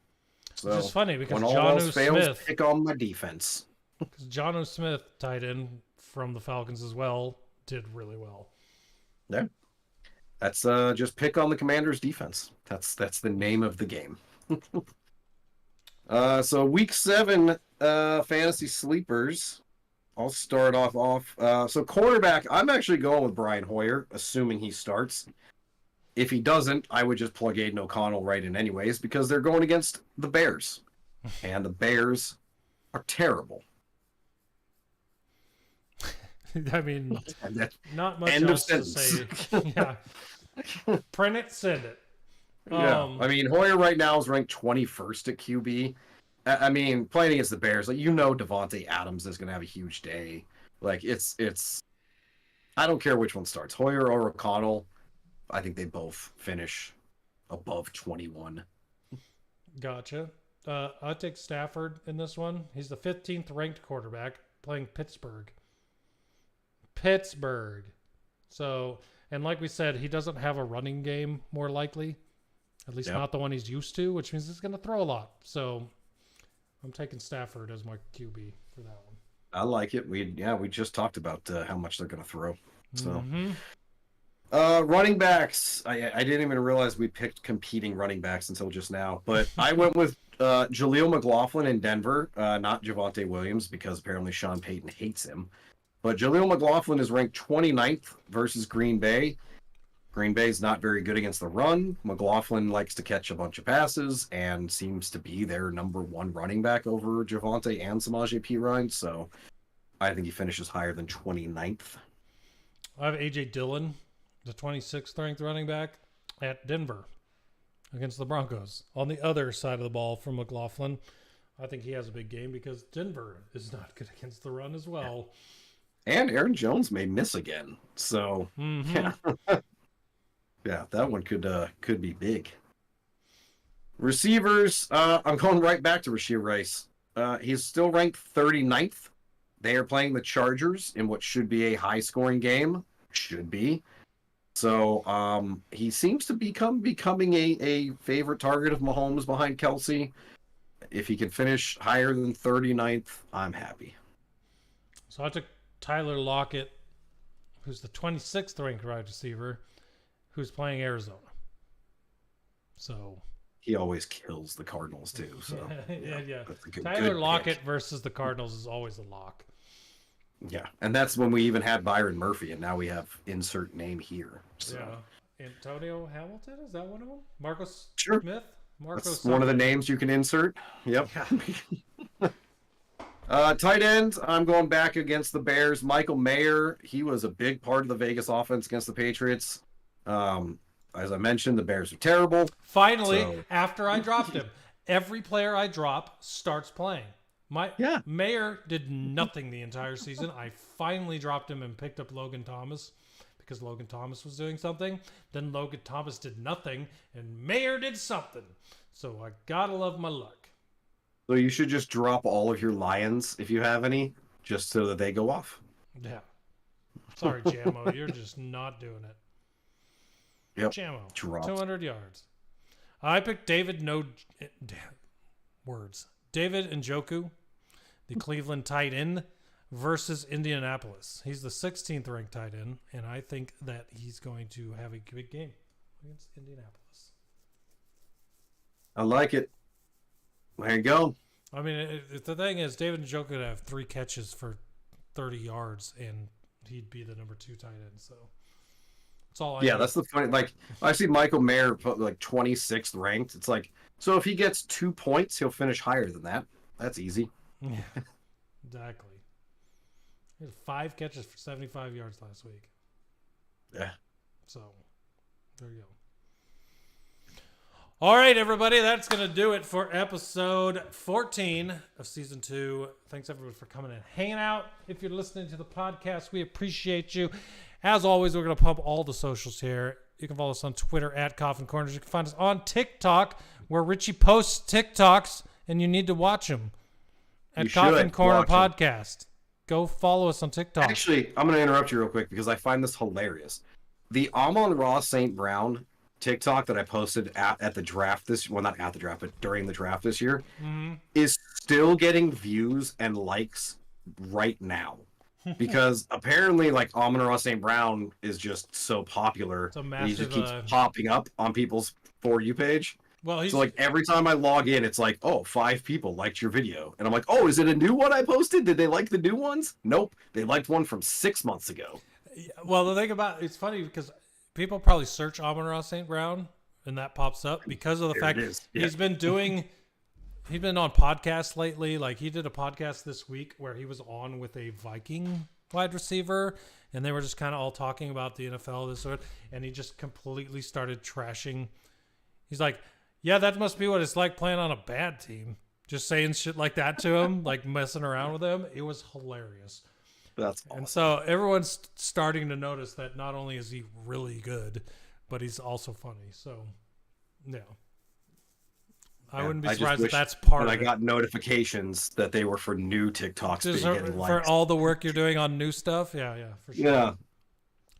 So it's just funny because when all else fails, pick on my defense. Because Jonnu Smith, tight end from the Falcons as well, did really well. Yeah. That's just pick on the Commanders' defense. That's the name of the game. So week 7 fantasy sleepers. I'll start off. So quarterback, I'm actually going with Brian Hoyer, assuming he starts. If he doesn't, I would just plug Aiden O'Connell right in anyways, because they're going against the Bears. And the Bears are terrible. I mean, not much else to say. Yeah. Print it, send it. Yeah. I mean, Hoyer right now is ranked 21st at QB. I mean, playing against the Bears, like Devontae Adams is going to have a huge day. Like it's. I don't care which one starts, Hoyer or O'Connell. I think they both finish above 21. Gotcha. I take Stafford in this one. He's the 15th ranked quarterback playing Pittsburgh. So, and like we said, he doesn't have a running game, more likely. At least not the one he's used to, which means he's going to throw a lot. So I'm taking Stafford as my QB for that one. I like it. We just talked about how much they're going to throw. So, running backs. I didn't even realize we picked competing running backs until just now. But I went with Jaleel McLaughlin in Denver, not Javonte Williams, because apparently Sean Payton hates him. But Jaleel McLaughlin is ranked 29th versus Green Bay. Green Bay's not very good against the run. McLaughlin likes to catch a bunch of passes and seems to be their number 1 running back over Javonte and Samaje Perine. So I think he finishes higher than 29th. I have A.J. Dillon, the 26th ranked running back at Denver against the Broncos. On the other side of the ball from McLaughlin, I think he has a big game because Denver is not good against the run as well. And Aaron Jones may miss again. So, yeah. Yeah, that one could be big. Receivers, I'm going right back to Rashee Rice. He's still ranked 39th. They are playing the Chargers in what should be a high-scoring game. Should be. So he seems to becoming a favorite target of Mahomes behind Kelsey. If he can finish higher than 39th, I'm happy. So I took Tyler Lockett, who's the 26th ranked wide receiver, who's playing Arizona. So he always kills the Cardinals too. So yeah. Good, Tyler good Lockett pick. versus the Cardinals is always a lock. Yeah, and that's when we even had Byron Murphy, and now we have insert name here. So. Yeah, Antonio Hamilton, is that one of them? Marcus Sure. Smith. That's one of the names you can insert. Yep. Yeah. Tight end, I'm going back against the Bears. Michael Mayer, he was a big part of the Vegas offense against the Patriots. As I mentioned, the Bears are terrible. Finally, after I dropped him, every player I drop starts playing. Mayer did nothing the entire season. I finally dropped him and picked up Logan Thomas because Logan Thomas was doing something. Then Logan Thomas did nothing, and Mayer did something. So I gotta love my luck. So you should just drop all of your Lions, if you have any, just so that they go off. Yeah. Sorry, Jamo. You're just not doing it. Yep. Jamo. Dropped. 200 yards. I picked David Njoku, the Cleveland tight end, versus Indianapolis. He's the 16th ranked tight end, and I think that he's going to have a big game against Indianapolis. I like it. There you go. I mean, the thing is, David Njoku could have 3 catches for 30 yards, and he'd be the number 2 tight end. So that's all I know. That's the funny. Like, I see Michael Mayer put like 26th ranked. It's like, so if he gets 2 points, he'll finish higher than that. That's easy. Yeah, exactly. He had 5 catches for 75 yards last week. Yeah. So there you go. All right, everybody, that's going to do it for episode 14 of season 2. Thanks, everyone, for coming and hanging out. If you're listening to the podcast, we appreciate you. As always, we're going to pump all the socials here. You can follow us on Twitter at Coffin Corners. You can find us on TikTok, where Richie posts TikToks, and you need to watch them at Coffin Corner Podcast. Go follow us on TikTok. Actually, I'm going to interrupt you real quick because I find this hilarious. The Amon-Ra St. Brown TikTok that I posted at the draft not at the draft, but during the draft this year, is still getting views and likes right now. Because apparently, like, Amon-Ra St. Brown is just so popular. It's a massive, he just keeps popping up on people's For You page. Well, so, like, every time I log in, it's like, 5 people liked your video. And I'm like, is it a new one I posted? Did they like the new ones? Nope. They liked one from 6 months ago. Well, the thing about it's funny because people probably search Amon-Ra St. Brown and that pops up because of the fact he's been on podcasts lately. Like, he did a podcast this week where he was on with a Viking wide receiver and they were just kind of all talking about the NFL, this sort, and he just completely started trashing. He's like, yeah, that must be what it's like playing on a bad team. Just saying shit like that to him, like messing around with him. It was hilarious. That's awesome. And so everyone's starting to notice that not only is he really good, but he's also funny. So, yeah. I wouldn't be surprised if that's part of it. I got notifications that they were for new TikToks being getting liked. For all the work you're doing on new stuff? Yeah, for sure. Yeah.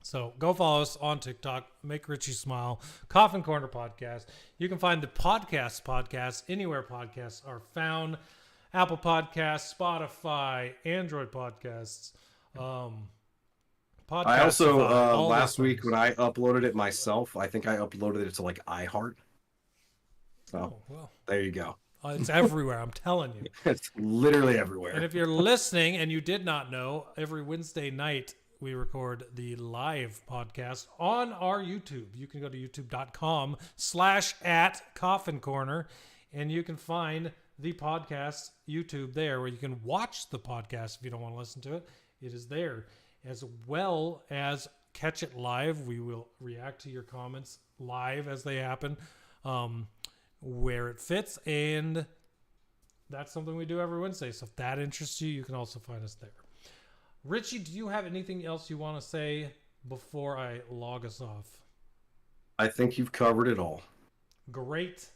So go follow us on TikTok. Make Richie smile. Coffin Corner Podcast. You can find the podcast anywhere podcasts are found. Apple Podcasts, Spotify, Android Podcasts. I also last week when I uploaded it myself, I think I uploaded it to like iHeart. So there you go. It's everywhere. I'm telling you. It's literally everywhere. And if you're listening and you did not know, every Wednesday night we record the live podcast on our YouTube. You can go to youtube.com/@CoffinCorner and you can find the podcast YouTube there where you can watch the podcast if you don't want to listen to it. It is there, as well as catch it live. We will react to your comments live as they happen, where it fits, and that's something we do every Wednesday. So if that interests you, you can also find us there. Richie, do you have anything else you want to say before I log us off? I think you've covered it all. Great.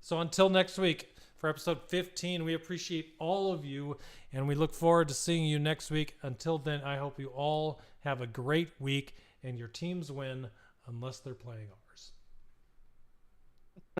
So until next week, for episode 15, we appreciate all of you, and we look forward to seeing you next week. Until then, I hope you all have a great week and your teams win unless they're playing on.